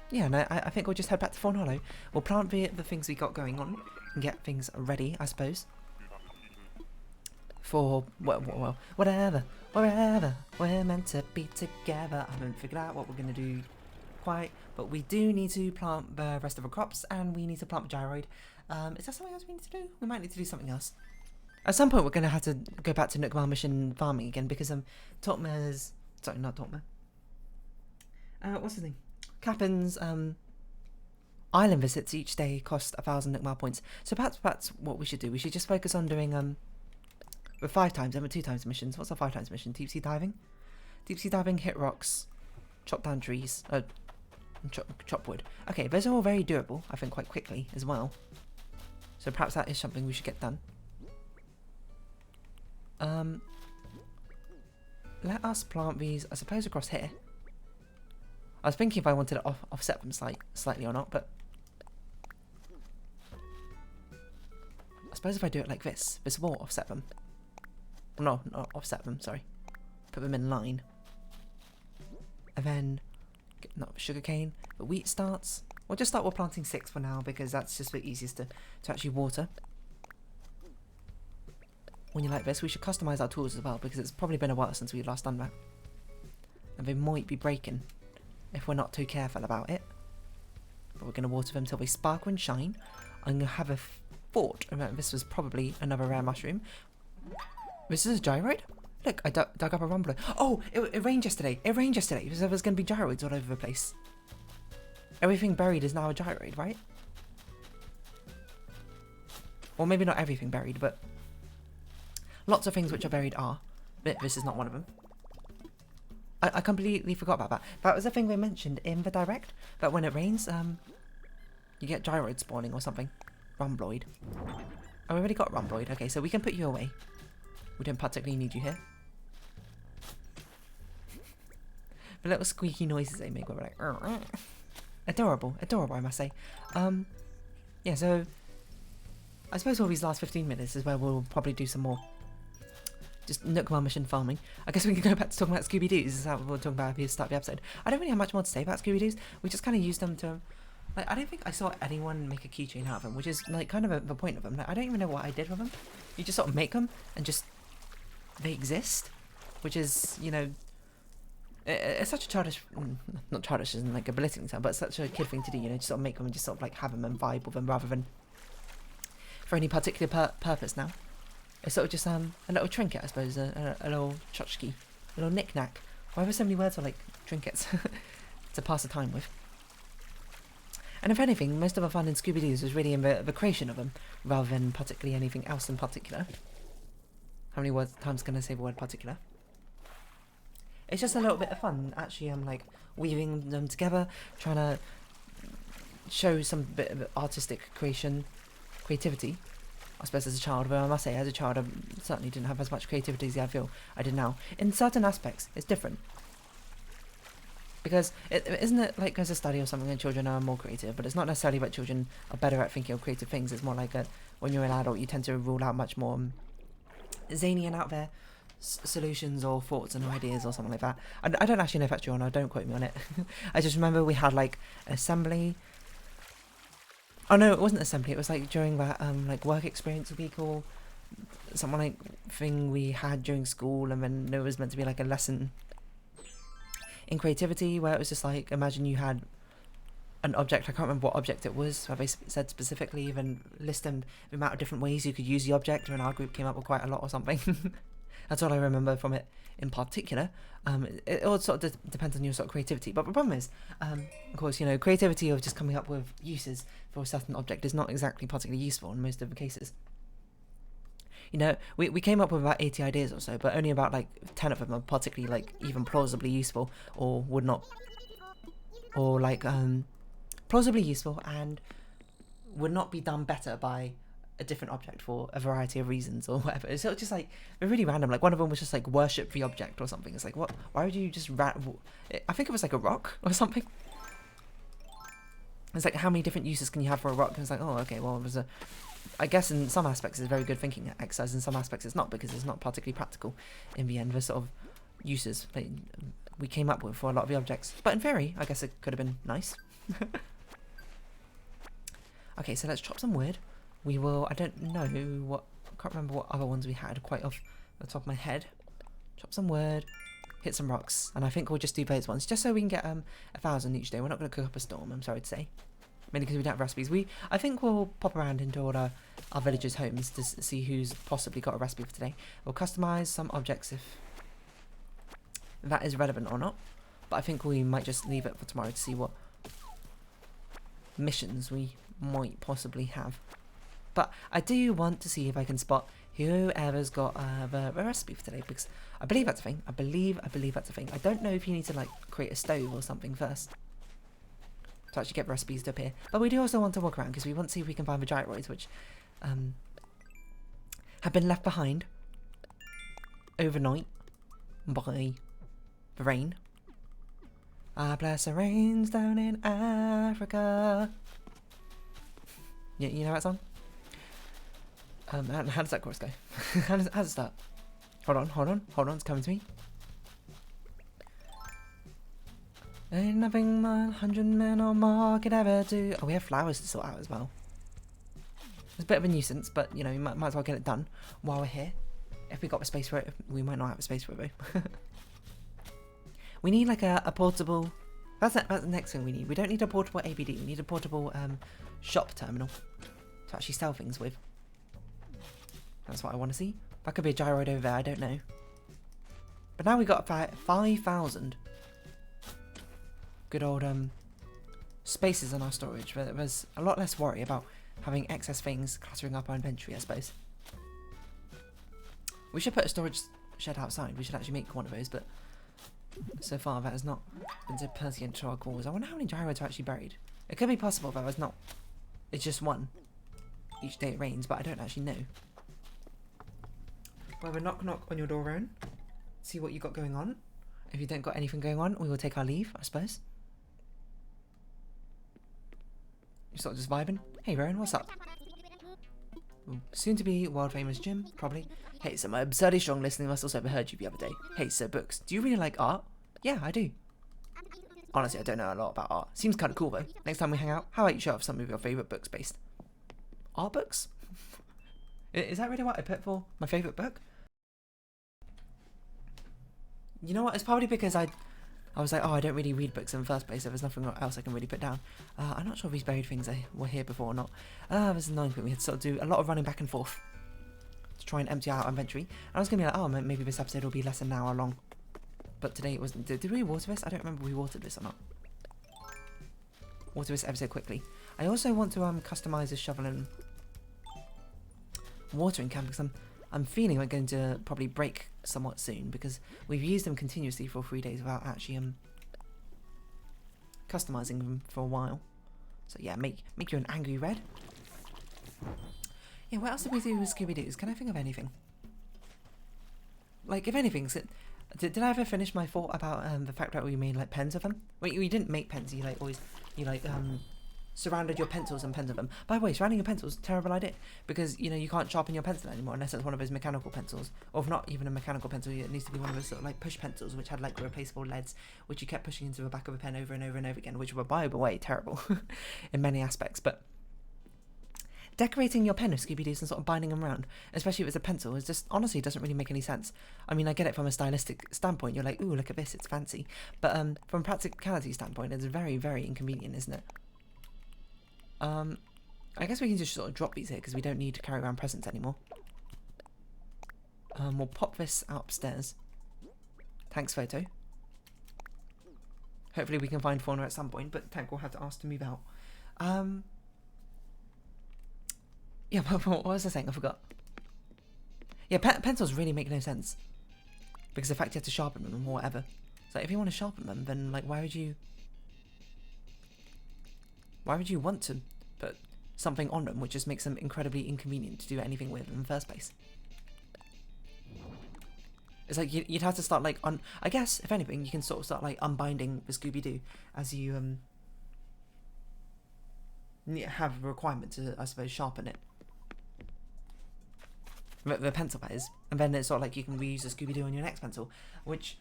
Yeah, no, I think we'll just head back to Fawnhollow. We'll plant the things we got going on and get things ready, I suppose. For, well, whatever, wherever we're meant to be together. I haven't figured out what we're going to do quite, but we do need to plant the rest of the crops, and we need to plant the gyroid. Is there something else we need to do? We might need to do something else. At some point, we're going to have to go back to Nookmar Mission farming again, because Totma's, sorry, not Totma. What's his name? Capin's island visits each day cost 1,000 Nookmar points. So perhaps that's what we should do. We should just focus on doing with 5 times and with 2 times missions. What's our 5 times mission? Deep sea diving? Deep sea diving, hit rocks, chop down trees, chop wood. Okay, those are all very doable, I think, quite quickly as well. So perhaps that is something we should get done. Let us plant these, I suppose, across here. I was thinking if I wanted to offset them slightly or not, but I suppose if I do it like this will offset them. No, not offset them, sorry. Put them in line. And then, not sugarcane, but wheat starts. We'll just start with planting 6 for now, because that's just the easiest to actually water. When you like this, we should customise our tools as well, because it's probably been a while since we've last done that. And they might be breaking if we're not too careful about it. But we're going to water them until they sparkle and shine. I'm going to have a thought. Remember, this was probably another rare mushroom. This is a gyroid? Look, I dug up a rumbler. Oh, it rained yesterday. It rained yesterday. So there's going to be gyroids all over the place. Everything buried is now a gyroid, right? Or maybe not everything buried, but lots of things which are buried are. This is not one of them. I completely forgot about that. That was the thing they mentioned in the direct. That when it rains, you get gyroid spawning or something. Rhumbloid. Oh, we already got Rhumbloid. Okay, so we can put you away. We don't particularly need you here. The little squeaky noises they make were like... Adorable. Adorable, I must say. Yeah, so... I suppose all these last 15 minutes is where we'll probably do some more just Nook mission farming. I guess we can go back to talking about Scooby-Doos. This is how we're talking about at the start of the episode. I don't really have much more to say about Scooby-Doos. We just kind of used them to... Like, I don't think I saw anyone make a keychain out of them, which is, like, kind of the point of them. Like, I don't even know what I did with them. You just sort of make them, and just... They exist. Which is, you know... It's such a childish... Not childish isn't, like, a belittling sound, but it's such a kid thing to do, you know? Just sort of make them and just sort of, like, have them and vibe with them, rather than... For any particular purpose now. It's sort of just a little trinket, I suppose, a little tchotchke, a little knick-knack. Why are there so many words for, like, trinkets to pass the time with? And if anything, most of our fun in Scooby-Doo's was really in the creation of them, rather than particularly anything else in particular. How many times can I say the word particular? It's just a little bit of fun, actually. I'm like weaving them together, trying to show some bit of artistic creativity. I suppose as a child, but I must say, as a child, I certainly didn't have as much creativity as I feel I did now. In certain aspects, it's different. Because, isn't it like as a study or something that children are more creative, but it's not necessarily that children are better at thinking of creative things. It's more like when you're an adult, you tend to rule out much more zany and out there solutions or thoughts and ideas or something like that. I don't actually know if that's true or not, don't quote me on it. I just remember we had like an assembly. Oh no, it wasn't assembly, it was like during that like work experience week or something like thing we had during school, and then there was meant to be like a lesson in creativity where it was just like, imagine you had an object, I can't remember what object it was, where they said specifically, even listed the amount of different ways you could use the object, and our group came up with quite a lot or something. That's all I remember from it in particular. It all sort of depends on your sort of creativity, but the problem is, of course, you know, creativity of just coming up with uses for a certain object is not exactly particularly useful in most of the cases. You know, we came up with about 80 ideas or so, but only about like 10 of them are particularly like even plausibly useful, or would not, or like plausibly useful and would not be done better by a different object for a variety of reasons or whatever. It's just like really random. Like one of them was just like worship the object or something. It's like, what? Why would you just I think it was like a rock or something. It's like, how many different uses can you have for a rock? And it's like, oh, okay, well, there's I guess in some aspects it's a very good thinking exercise. In some aspects it's not, because it's not particularly practical in the end. The sort of uses that we came up with for a lot of the objects. But in theory, I guess it could have been nice. Okay, so let's chop some wood. We will, I don't know what, I can't remember what other ones we had quite off the top of my head. Chop some wood, hit some rocks, and I think we'll just do those ones, just so we can get 1,000 each day. We're not going to cook up a storm, I'm sorry to say. Mainly because we don't have recipes. I think we'll pop around into all our villagers' homes to see who's possibly got a recipe for today. We'll customise some objects if that is relevant or not. But I think we might just leave it for tomorrow to see what missions we might possibly have. But I do want to see if I can spot whoever's got the recipe for today, because I believe that's a thing. I believe that's a thing. I don't know if you need to like create a stove or something first to actually get recipes to appear. But we do also want to walk around because we want to see if we can find the gyroids, which have been left behind overnight by the rain. Bless the rains down in Africa. You know that song? How does that chorus go? how does it start? Hold on, it's coming to me. Ain't nothing 100 men or more could ever do. Oh, we have flowers to sort out as well. It's a bit of a nuisance, but you know, you might as well get it done while we're here. If we got the space for it, we might not have the space for it though. We need like a portable. That's the next thing we need. We don't need a portable ABD. We need a portable shop terminal to actually sell things with. That's what I want to see. That could be a gyroid over there, I don't know. But now we got 5,000 good old spaces in our storage, but there's a lot less worry about having excess things cluttering up our inventory, I suppose. We should put a storage shed outside. We should actually make one of those, but so far that has not been so pertinent to our cause. I wonder how many gyroids are actually buried. It could be possible that there's not. It's just one. Each day it rains, but I don't actually know. Well, we'll knock on your door, Rowan. See what you got going on. If you don't got anything going on, we will take our leave, I suppose. You're sort of just vibing. Hey, Rowan, what's up? Ooh, soon to be world famous Jim, probably. Hey, so my absurdly strong listening must also have heard you the other day. Hey, so books. Do you really like art? Yeah, I do. Honestly, I don't know a lot about art. Seems kind of cool though. Next time we hang out, how about you show off some of your favourite books based? Art books? Is that really what I put for my favourite book? You know what? It's probably because I was like, oh, I don't really read books in the first place, so there's nothing else I can really put down. I'm not sure if these buried things were here before or not. This is annoying, but we had to sort of do a lot of running back and forth to try and empty out our inventory. And I was going to be like, oh, maybe this episode will be less than an hour long. But today it wasn't. Did we water this? I don't remember if we watered this or not. Water this episode quickly. I also want to customise this shovel and watering can because I'm feeling we're going to probably break somewhat soon because we've used them continuously for 3 days without actually customizing them for a while. So yeah, make you an angry red. Yeah, what else did we do with Scooby-Doo's? Can I think of anything? Like, if anything, did I ever finish my thought about the fact that we made like pens of them? Wait, we didn't make pens. You surrounded your pencils and pens with them. By the way, surrounding your pencils is a terrible idea because you can't sharpen your pencil anymore unless it's one of those mechanical pencils, or if not even a mechanical pencil, it needs to be one of those sort of like push pencils which had like replaceable leads which you kept pushing into the back of a pen over and over and over again, which were by the way terrible in many aspects. But decorating your pen with Scooby-Doo's and sort of binding them around, especially if it's a pencil, is just honestly doesn't really make any sense. I mean, I get it from a stylistic standpoint. You're like, ooh, look at this, it's fancy. But from a practicality standpoint, it's very, very inconvenient, isn't it? I guess we can just sort of drop these here because we don't need to carry around presents anymore. We'll pop this upstairs. Thanks, photo. Hopefully we can find fauna at some point, but Tank will have to ask to move out. Yeah, what was I saying? I forgot. Yeah, pencils really make no sense because the fact you have to sharpen them or whatever. So if you want to sharpen them, then like why would you want to put something on them which just makes them incredibly inconvenient to do anything with in the first place? It's like you'd have to start like I guess if anything you can sort of start like unbinding the Scooby-Doo as you have a requirement to, I suppose, sharpen it. The pencil that is, and then it's sort of like you can reuse the Scooby-Doo on your next pencil, which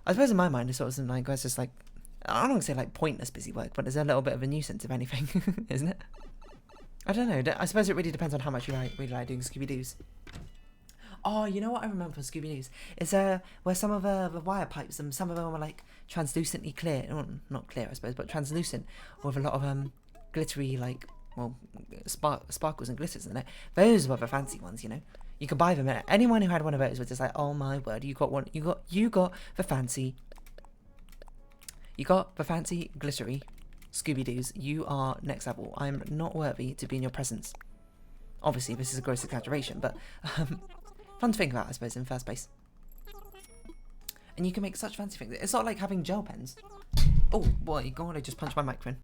I suppose in my mind is sort of like it's just like I don't want to say like pointless busy work, but there's a little bit of a nuisance if anything, isn't it? I don't know. I suppose it really depends on how much you really like doing Scooby-Doos. Oh, you know what I remember from Scooby-Doo's is where some of the wire pipes and some of them were like translucently clear, well, not clear I suppose, but translucent with a lot of glittery like sparkles and glitters in it. Those were the fancy ones, you know. You could buy them, and anyone who had one of those was just like, oh my word, you got one, you got the fancy glittery Scooby-Doos. You are next level. I'm not worthy to be in your presence. Obviously, this is a gross exaggeration, but fun to think about, I suppose, in the first place. And you can make such fancy things. It's sort of like having gel pens. Oh boy, God, I just punched my microphone.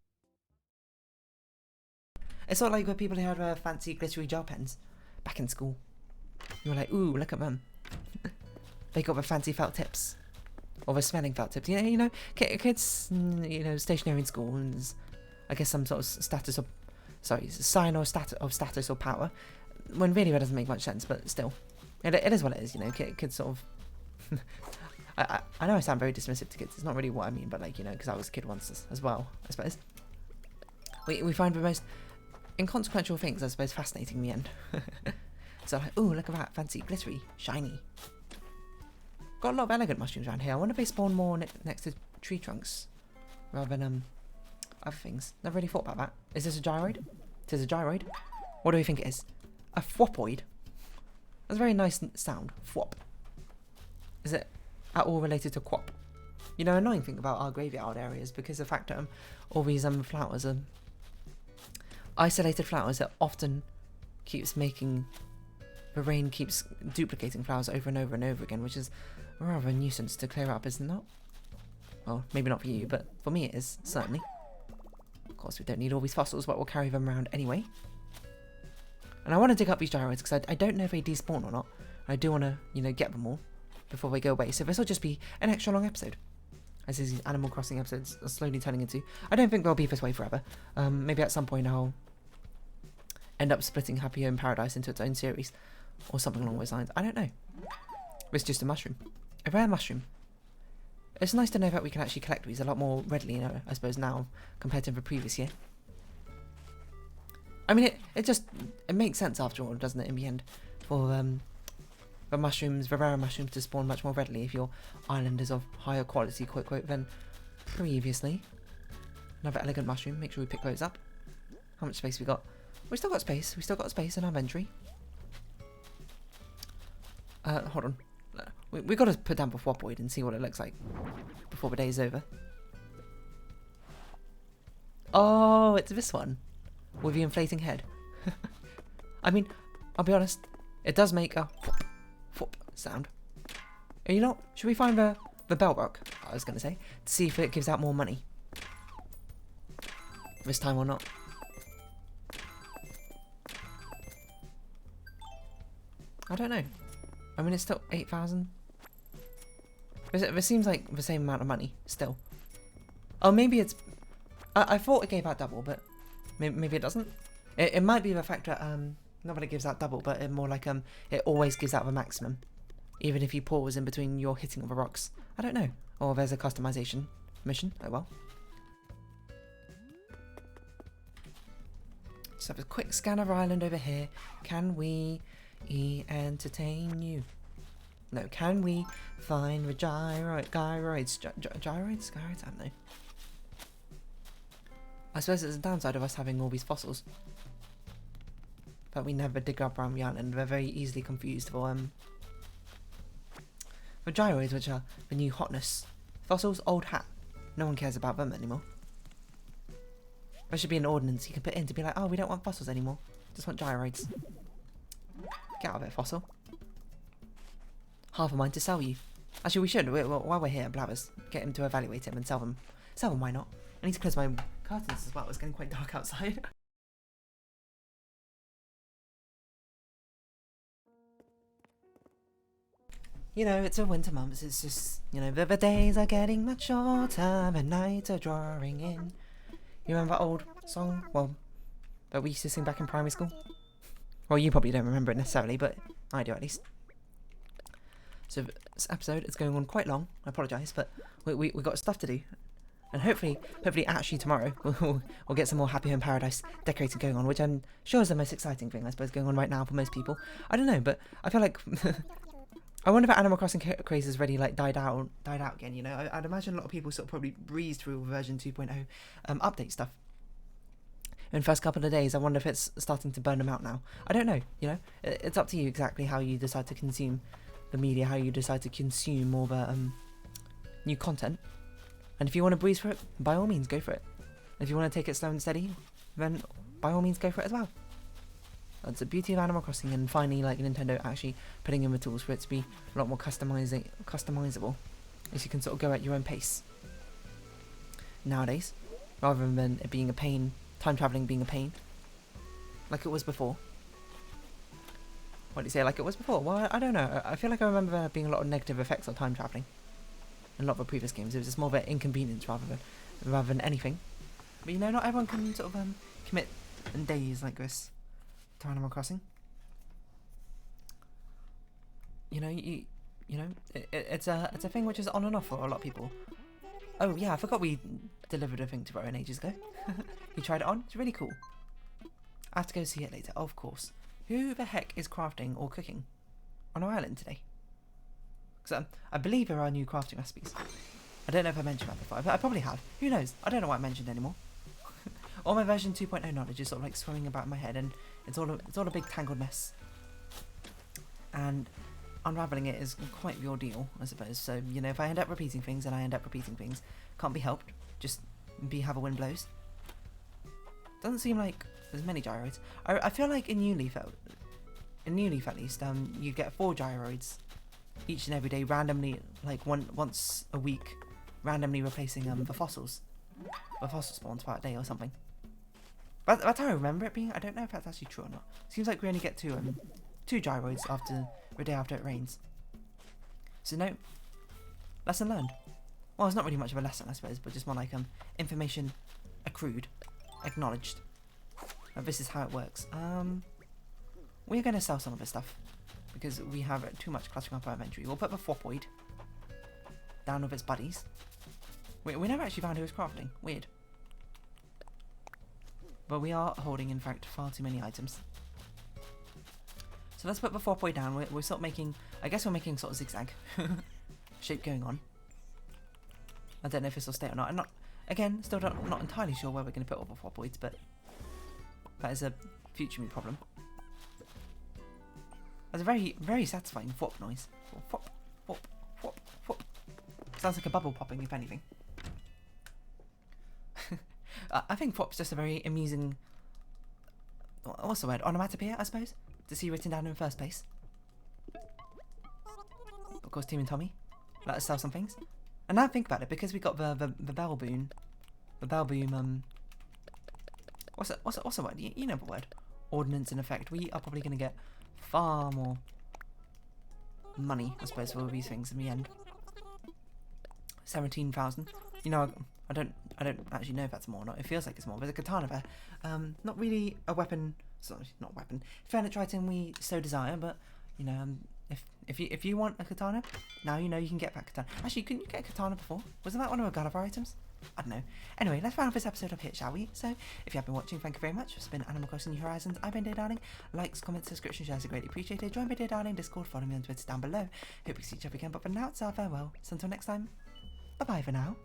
It's sort of like where people who had fancy glittery gel pens back in school. You were like, ooh, look at them. They got the fancy felt tips. Or the smelling felt tips. You know, kids, stationary in school, and I guess some sort of status of, sign or status or power. When really that doesn't make much sense, but still. It is what it is, you know, kids sort of... I know I sound very dismissive to kids, it's not really what I mean, but like, you know, because I was a kid once as well, I suppose. We find the most inconsequential things, I suppose, fascinating in the end. So like, ooh, look at that, fancy, glittery, shiny. Got a lot of elegant mushrooms around here. I wonder if they spawn more next to tree trunks rather than other things. Never really thought about that. Is this a gyroid? It is a gyroid. What do we think it is? A thwopoid. That's a very nice sound. Thwop. Is it at all related to quap? You know, annoying thing about our graveyard areas, because the fact that all these flowers are isolated flowers that often keeps making the rain keeps duplicating flowers over and over and over again, which is rather a nuisance to clear up, isn't it? Well, maybe not for you, but for me it is, certainly. Of course, we don't need all these fossils, but we'll carry them around anyway. And I want to dig up these gyroids because I don't know if they despawn or not. I do want to, you know, get them all before they go away. So this will just be an extra long episode, as these Animal Crossing episodes are slowly turning into. I don't think they'll be this way forever. Maybe at some point I'll end up splitting Happy Home Paradise into its own series, or something along those lines. I don't know. It's just a mushroom. A rare mushroom. It's nice to know that we can actually collect these a lot more readily, you know, I suppose, now, compared to the previous year. I mean, it makes sense after all, doesn't it, in the end, for the mushrooms, the rare mushrooms, to spawn much more readily if your island is of higher quality, quote, quote, than previously. Another elegant mushroom. Make sure we pick those up. How much space we got? We still got space. We still got space in our inventory. Hold on. We got to put down the Whopwood and see what it looks like before the day is over. Oh, it's this one with the inflating head. I mean, I'll be honest, it does make a whoop sound. You know, should we find the bell rock, I was going to say, to see if it gives out more money this time or not. I don't know. I mean, it's still 8,000. This seems like the same amount of money, still. Oh, maybe it's... I thought it gave out double, but maybe it doesn't. It might be the fact that, not that it gives out double, but it more like, it always gives out the maximum. Even if you pause in between your hitting of the rocks. I don't know. Or there's a customization mission. Oh well. Just have a quick scan of our island over here. Can we entertain you? No, can we find the gyroids? Gyroids? I don't know. I suppose it's a downside of us having all these fossils. But we never dig up around the island. We're very easily confused for gyroids, which are the new hotness. Fossils, old hat. No one cares about them anymore. There should be an ordinance you can put in to be like, oh, we don't want fossils anymore. Just want gyroids. Get out of it, fossil. Half a mind to sell you. Actually, we should. While we're here, Blathers, get him to evaluate him and sell them. Sell them, why not? I need to close my curtains as well. It's getting quite dark outside. You know, it's a winter month. It's just, you know, the days are getting much shorter and nights are drawing in. You remember that old song? Well, that we used to sing back in primary school? Well, you probably don't remember it necessarily, but I do at least. So this episode is going on quite long. I apologise, but we got stuff to do, and hopefully actually tomorrow we'll get some more Happy Home Paradise decorating going on, which I'm sure is the most exciting thing I suppose going on right now for most people. I don't know, but I feel like I wonder if Animal Crossing craze has really like died out again. You know, I'd imagine a lot of people sort of probably breezed through version 2.0 update stuff in the first couple of days. I wonder if it's starting to burn them out now. I don't know. You know, it's up to you exactly how you decide to consume the media, how you decide to consume all the new content. And if you want to breeze through it, by all means go for it. If you want to take it slow and steady, then by all means go for it as well. That's the beauty of Animal Crossing, and finally like Nintendo actually putting in the tools for it to be a lot more customizable, as you can sort of go at your own pace nowadays, rather than it being a pain, time travelling being a pain like it was before. What do you say, like it was before? Well, I don't know. I feel like I remember there being a lot of negative effects of time travelling in a lot of the previous games. It was just more of an inconvenience rather than anything. But you know, not everyone can sort of commit in days like this to Animal Crossing. You know, it's a thing which is on and off for a lot of people. Oh yeah, I forgot we delivered a thing to Rowan ages ago. You tried it on? It's really cool. I have to go see it later, of course. Who the heck is crafting or cooking on our island today? Because I believe there are new crafting recipes. I don't know if I mentioned that before, but I probably have. Who knows? I don't know what I mentioned anymore. All my version 2.0 knowledge is sort of like swimming about in my head, and it's all a big tangled mess. And unraveling it is quite the ordeal, I suppose. So, you know, if I end up repeating things, then I end up repeating things. Can't be helped. Just be how the wind blows. Doesn't seem like there's many gyroids. I feel like in New Leaf, at least, you get 4 gyroids each and every day, randomly, like once a week, randomly replacing the fossils. The fossil spawns per day or something. But that's how I remember it being. I don't know if that's actually true or not. Seems like we only get 2 gyroids after the day after it rains. So no, lesson learned. Well, it's not really much of a lesson, I suppose, but just more like information accrued, acknowledged. This is how it works. We're going to sell some of this stuff because we have too much cluttering up our inventory. We'll put the Foppoid down with its buddies. We never actually found who was crafting. Weird. But we are holding, in fact, far too many items. So let's put the 4-point down. We're sort of making, I guess we're making sort of zigzag shape going on. I don't know if this will stay or not. I'm not, again, still not entirely sure where we're going to put all the 4 points, but that is a future me problem. That's a very, very satisfying fop noise. Fop, fop, fop, fop. Sounds like a bubble popping, if anything. I think fop's just a very amusing, what's the word, onomatopoeia, I suppose, to see written down in the first place. Of course, Tim and Tommy let us sell some things. And now think about it, because we got the bell boom, what's the word? You know the word. Ordnance in effect. We are probably going to get far more money, I suppose, for all these things in the end. 17,000. You know, I don't actually know if that's more or not. It feels like it's more. There's a katana there. Not really a weapon. Sorry, not weapon. Furniture item we so desire, but you know, if you want a katana, now you know you can get that katana. Actually, couldn't you get a katana before? Wasn't that one of our Gulliver items? I don't know. Anyway, let's round off this episode up here, shall we? So, if you have been watching, thank you very much. It's been Animal Crossing New Horizons. I've been Dear Darling. Likes, comments, subscriptions, shares are greatly appreciated. Join my Dear Darling Discord, follow me on Twitter down below. Hope we see each other again, but for now, it's our farewell. So until next time, bye-bye for now.